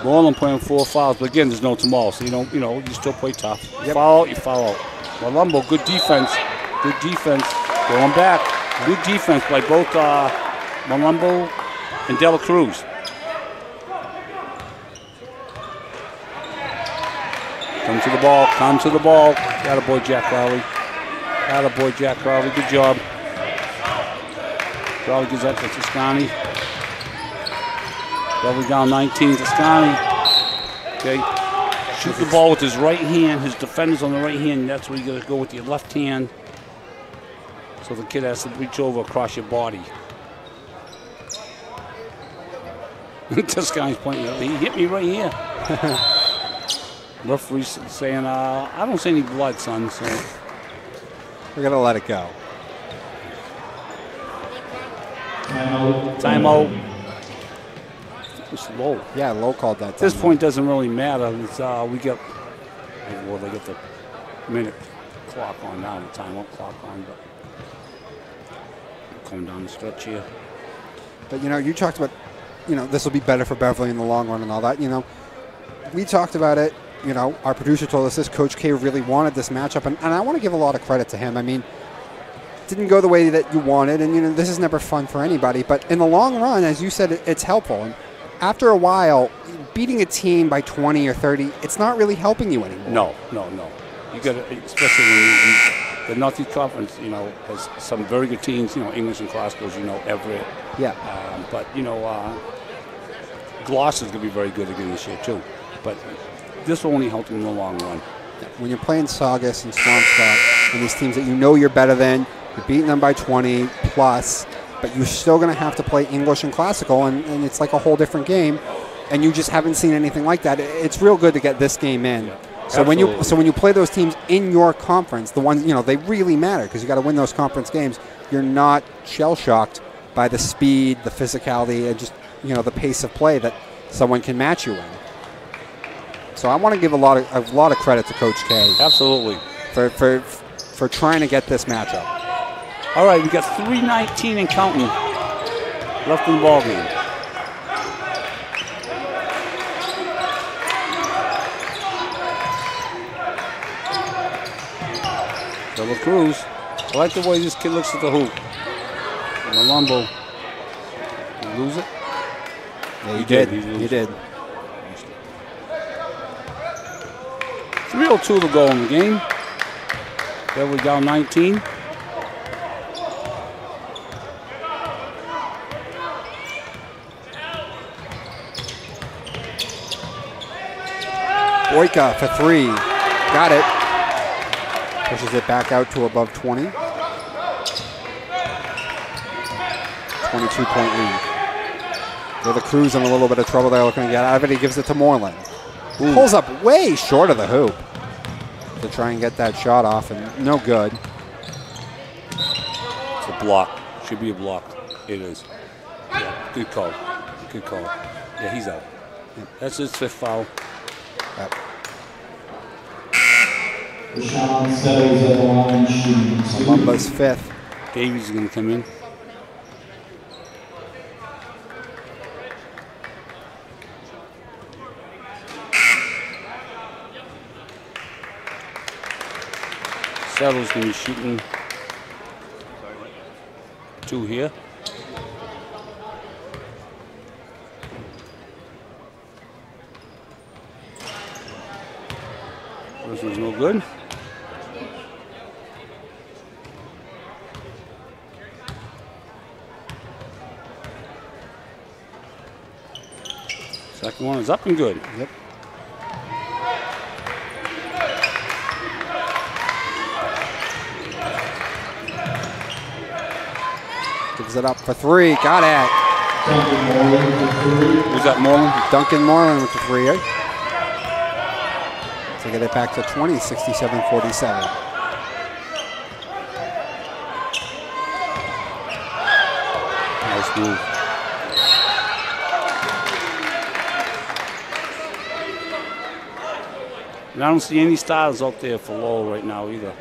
Moreland playing 4 fouls, but again, there's no tomorrow, so you still play tough. You foul out, you foul out. Malumbo, good defense. Good defense. Going back. Good defense by both Malumbo and Dela Cruz. Come to the ball. Come to the ball. Attaboy, Jack Crowley. Attaboy, Jack Crowley. Good job. Crowley gives that to Toscani. Beverly down 19. Toscani. Okay. Shoot the ball with his right hand. His defender's on the right hand. That's where you got to go with your left hand. So the kid has to reach over across your body. Toscani's pointing. He hit me right here. Referee's saying, I don't see any blood, son. So we're going to let it go. Timeout. It's Low. Yeah, Low called that. At this point, doesn't really matter. It's, we get, well, they get the minute clock on now, the timeout clock on, but coming down the stretch here. But you talked about, this will be better for Beverly in the long run and all that. We talked about it. Our producer told us this. Coach K really wanted this matchup, and I want to give a lot of credit to him. I mean, it didn't go the way that you wanted, and this is never fun for anybody. But in the long run, as you said, it's helpful. And after a while, beating a team by 20 or 30, it's not really helping you anymore. No. You got to, especially when the Northeast Conference, has some very good teams. English and Classicals, Everett. Yeah. But Gloucester's going to be very good again this year too. But this will only help them in the long run. When you're playing Saugus and Swampscott and these teams that you're better than, you're beating them by 20 plus, but you're still going to have to play English and Classical, and it's like a whole different game, and you just haven't seen anything like that. It's real good to get this game in. Yeah, so when you play those teams in your conference, the ones they really matter because you got to win those conference games. You're not shell shocked by the speed, the physicality, and just the pace of play that someone can match you in. So I want to give a lot of credit to Coach K. Absolutely. For trying to get this matchup. All right, we got 3:19 and counting left in the ball game. Dela Cruz. I like the way this kid looks at the hoop. Malumbo. Did he lose it? Yeah, he did. He did. 3:02 to go in the game. Beverly down 19. Boyka for 3. Got it. Pushes it back out to above 20. 22-point lead. The Cruz in a little bit of trouble there looking to get out of it. He gives it to Moreland. Ooh. Pulls up way short of the hoop to try and get that shot off, and no good. It's a block. Should be a block. It is. Yeah, good call. Good call. Yeah, he's out. Yeah. That's his 5th foul. Yep. Columba's 5th. Davies is going to come in. Settle's going to be shooting 2 here. This one's no good. Second one is up and good. Yep. Gives it up for 3. Got it. Was that Moreland? Duncan Moreland with the 3. To get it back to 20, 67-47. Nice move. And I don't see any styles out there for Lowell right now either.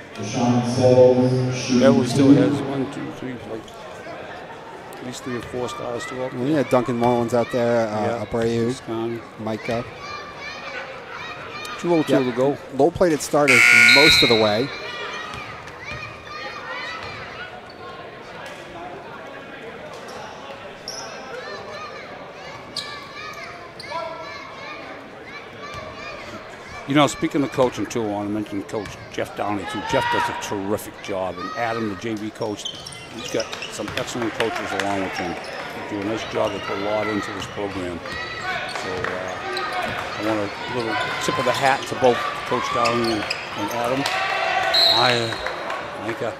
Beverly still has 1, 2, 3, 4. At least 3 or 4 stars to up. Yeah, Duncan Mullins out there, Yeah. Abreu, Micah. 2:02 to go. Low-plated starters most of the way. You know, speaking of coaching, too, I want to mention Coach Jeff Downey, too. Jeff does a terrific job. And Adam, the JV coach, he's got some excellent coaches along with him. They do a nice job. They put a lot into this program. So I want a little tip of the hat to both Coach Downey and Adam. Micah.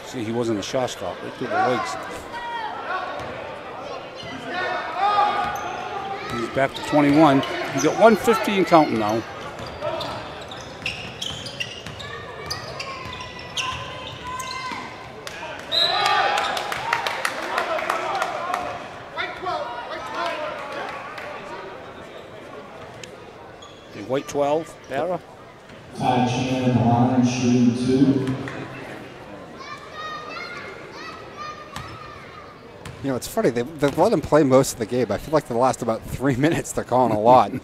See, he wasn't a shot stop. Right through the legs. He's back to 21. You got 150 and counting now. Okay, white 12, Barra. Ty Chan, orange, shooting 2. You know, it's funny. They've let him play most of the game. I feel like the last about 3 minutes, they're calling a lot. And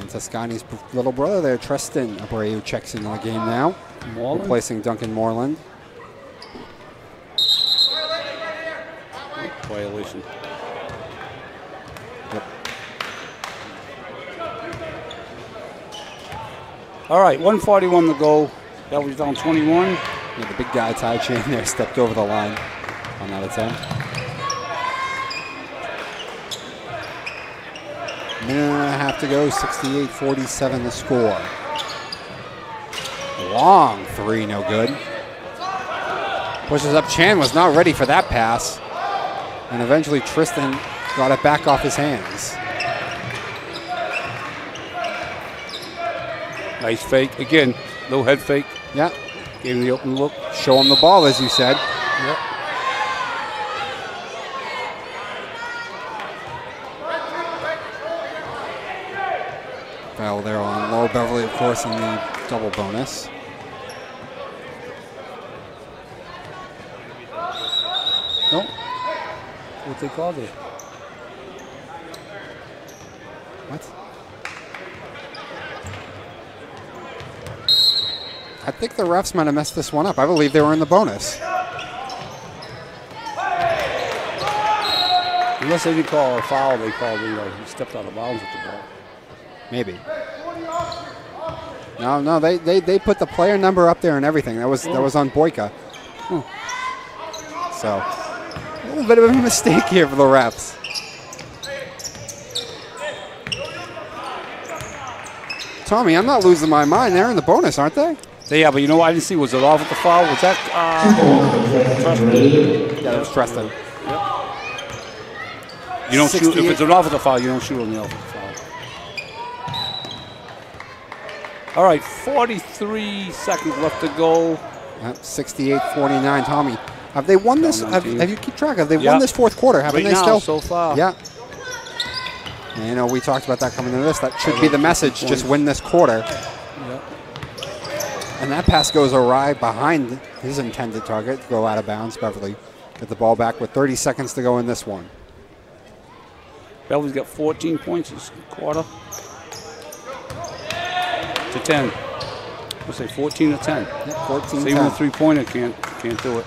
Toscani's little brother there, Tristan Abreu, checks in the game now, replacing Duncan Moreland. Violation. Yep. All right, 141 to go. That was down 21. Yeah, the big guy, Ty Chan, there stepped over the line on that attempt. Minute and a half to go, 68-47 the score. Long three, no good. Pushes up, Chan was not ready for that pass. And eventually Tristan got it back off his hands. Nice fake. Again, little head fake. Yeah. Gave him the open look. Show him the ball, as you said. Yep. Foul there on Lowell. Beverly, of course, in the double bonus. No. What they called it? What? I think the refs might have messed this one up. I believe they were in the bonus. Unless they didn't call a foul, they called, he stepped out of bounds with the ball. Maybe. No, they put the player number up there and everything. That was on Boyka. So, a little bit of a mistake here for the refs. Tommy, I'm not losing my mind. They're in the bonus, aren't they? Yeah, but you know what I didn't see? Was it off with the foul? Was that Tristan? Yeah, that was Tristan. Yep. You don't shoot, if it's an off with the foul, you don't shoot on the off with the foul. All right, 43 seconds left to go. 68-49, Tommy. Have they won this? Have you keep track? Have they won this fourth quarter? Haven't they still? So far. Yeah. And, you know, we talked about that coming into this. That should be the message. Just win this quarter. Yep. And that pass goes awry behind his intended target to go out of bounds. Beverly get the ball back with 30 seconds to go in this one. Beverly's got 14 points this quarter. To 10. We'll say 14 to 10. Yeah, 14 so even a three-pointer can't do it.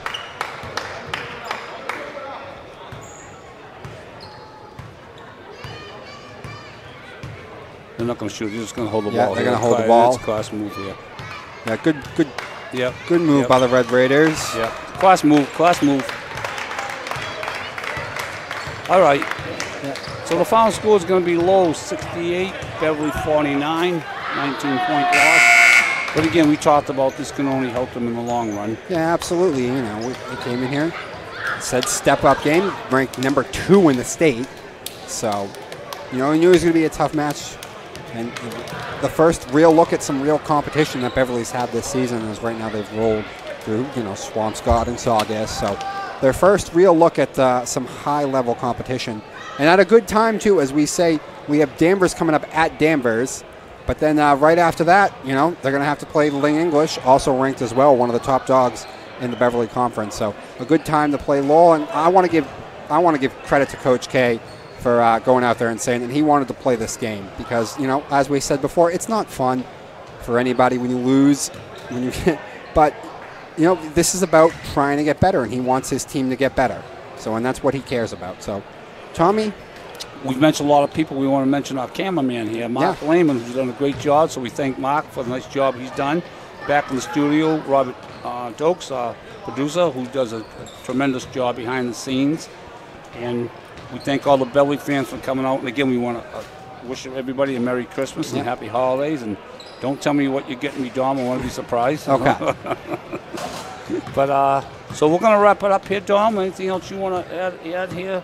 They're not going to shoot. They're just going to hold the ball. Yeah, they're going to hold the ball. It's a class move here. Yeah, good move Yep. by the Red Raiders. Yeah, class move. All right. Yeah. So the final score is going to be Lowell 68, Beverly 49, 19-point loss. But again, we talked about this can only help them in the long run. Yeah, absolutely. You know, we came in here, said step-up game, ranked number 2 in the state. So, you know, we knew it was going to be a tough match. And the first real look at some real competition that Beverly's had this season is right now they've rolled through, you know, Swampscott and Saugus. So their first real look at some high-level competition. And at a good time, too, as we say, we have Danvers coming up at Danvers. But then right after that, you know, they're going to have to play Ling English, also ranked as well, one of the top dogs in the Beverly Conference. So a good time to play Lowell, and I want to give credit to Coach K for going out there and saying that he wanted to play this game because, you know, as we said before, it's not fun for anybody when you lose, but you know, this is about trying to get better, and he wants his team to get better. So, and that's what he cares about. So, Tommy. We've mentioned a lot of people. We want to mention our cameraman here, Mark Lehman, who's done a great job. So we thank Mark for the nice job he's done. Back in the studio, Robert Dokes, our producer, who does a tremendous job behind the scenes. And we thank all the Beverly fans for coming out. And again, we want to wish everybody a Merry Christmas and Happy Holidays. And don't tell me what you're getting me, Dom. I want to be surprised. Okay. But so we're going to wrap it up here, Dom. Anything else you want to add here?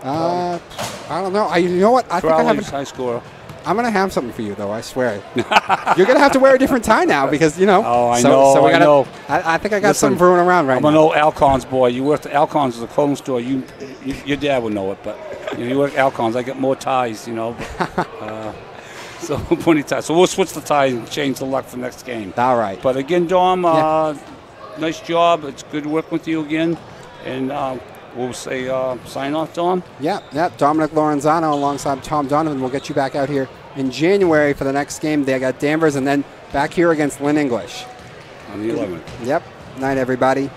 I don't know. You know what? I think I have high scorer. I'm going to have something for you, though. I swear. You're going to have to wear a different tie now because, you know. Oh, I know. I know. I think I got something brewing around right now. I'm an old Alcon's boy. You worked at Alcon's as a clothing store. Your dad would know it, but you work at Alcon's. I get more ties, you know. So plenty ties. So we'll switch the ties and change the luck for next game. All right. But again, Dom, nice job. It's good working with you again, and. We'll say sign off, Dom. Yeah. Dominic Lorenzano alongside Tom Donovan. We'll get you back out here in January for the next game. They got Danvers and then back here against Lynn English. On the 11th. Yep. Night, everybody.